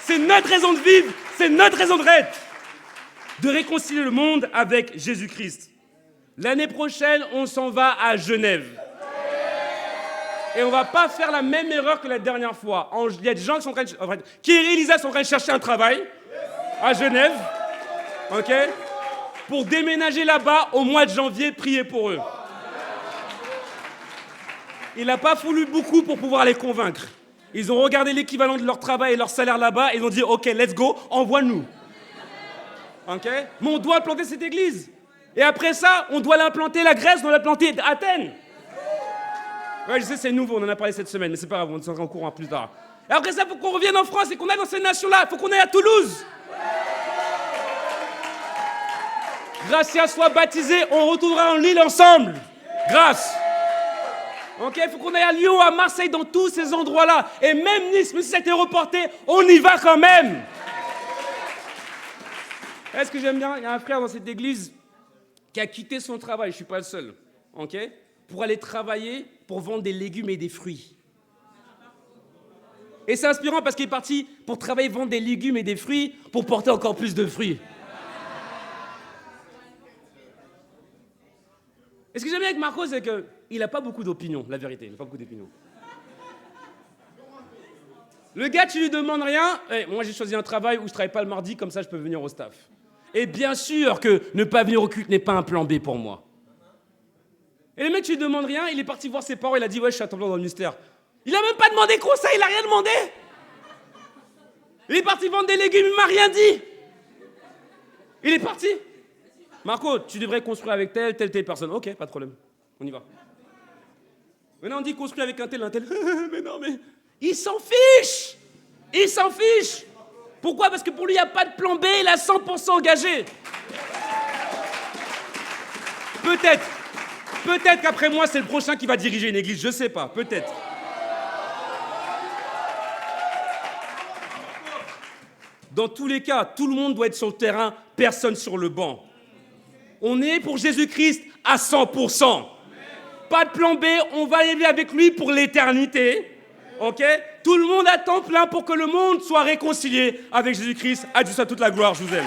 C'est notre raison de vivre, c'est notre raison d'être. De réconcilier le monde avec Jésus-Christ. L'année prochaine, on s'en va à Genève. Et on ne va pas faire la même erreur que la dernière fois. Il y a des gens qui sont en train de... Kiri et Lisa sont en train de chercher un travail à Genève. Ok? Pour déménager là-bas au mois de janvier, priez pour eux. Il n'a pas fallu beaucoup pour pouvoir les convaincre. Ils ont regardé l'équivalent de leur travail et leur salaire là-bas et ils ont dit « Ok, let's go, envoie-nous. » Ok? Mais on doit implanter cette église. Et après ça, on doit l'implanter, la Grèce, on doit l'implanter Athènes. Ouais, je sais, c'est nouveau, on en a parlé cette semaine, mais c'est pas grave, on sera en courant plus tard. Et après ça, il faut qu'on revienne en France et qu'on aille dans ces nations-là. Il faut qu'on aille à Toulouse. Gracia soit baptisé, on retournera en Lille ensemble. Grâce. Ok, il faut qu'on aille à Lyon, à Marseille, dans tous ces endroits-là. Et même Nice, même si ça a été reporté, on y va quand même. Est-ce que j'aime bien? Il y a un frère dans cette église qui a quitté son travail, je ne suis pas le seul, ok, pour aller travailler, pour vendre des légumes et des fruits. Et c'est inspirant parce qu'il est parti pour travailler, vendre des légumes et des fruits, pour porter encore plus de fruits. Et ce que j'aime bien avec Marco, c'est qu'il n'a pas beaucoup d'opinions, la vérité, il n'a pas beaucoup d'opinions. Le gars, tu lui demandes rien, moi j'ai choisi un travail où je ne travaille pas le mardi, comme ça je peux venir au staff. Et bien sûr que ne pas venir au culte n'est pas un plan B pour moi. Et le mec, tu lui demandes rien, il est parti voir ses parents, il a dit « Ouais, je suis à temps plein dans le ministère. » Il n'a même pas demandé conseil, il n'a rien demandé. Il est parti vendre des légumes, il m'a rien dit. Il est parti. Marco, tu devrais construire avec telle personne. Ok, pas de problème, on y va. Maintenant on dit construire avec un tel. Mais non, mais il s'en fiche. Il s'en fiche. Pourquoi? Parce que pour lui, il n'y a pas de plan B, il a 100% engagé. Peut-être qu'après moi, c'est le prochain qui va diriger une église, je ne sais pas, peut-être. Dans tous les cas, tout le monde doit être sur le terrain, personne sur le banc. On est pour Jésus-Christ à 100%. Pas de plan B, on va aller avec lui pour l'éternité. Ok? Tout le monde à temps plein pour que le monde soit réconcilié avec Jésus-Christ. À Dieu soit toute la gloire, je vous aime.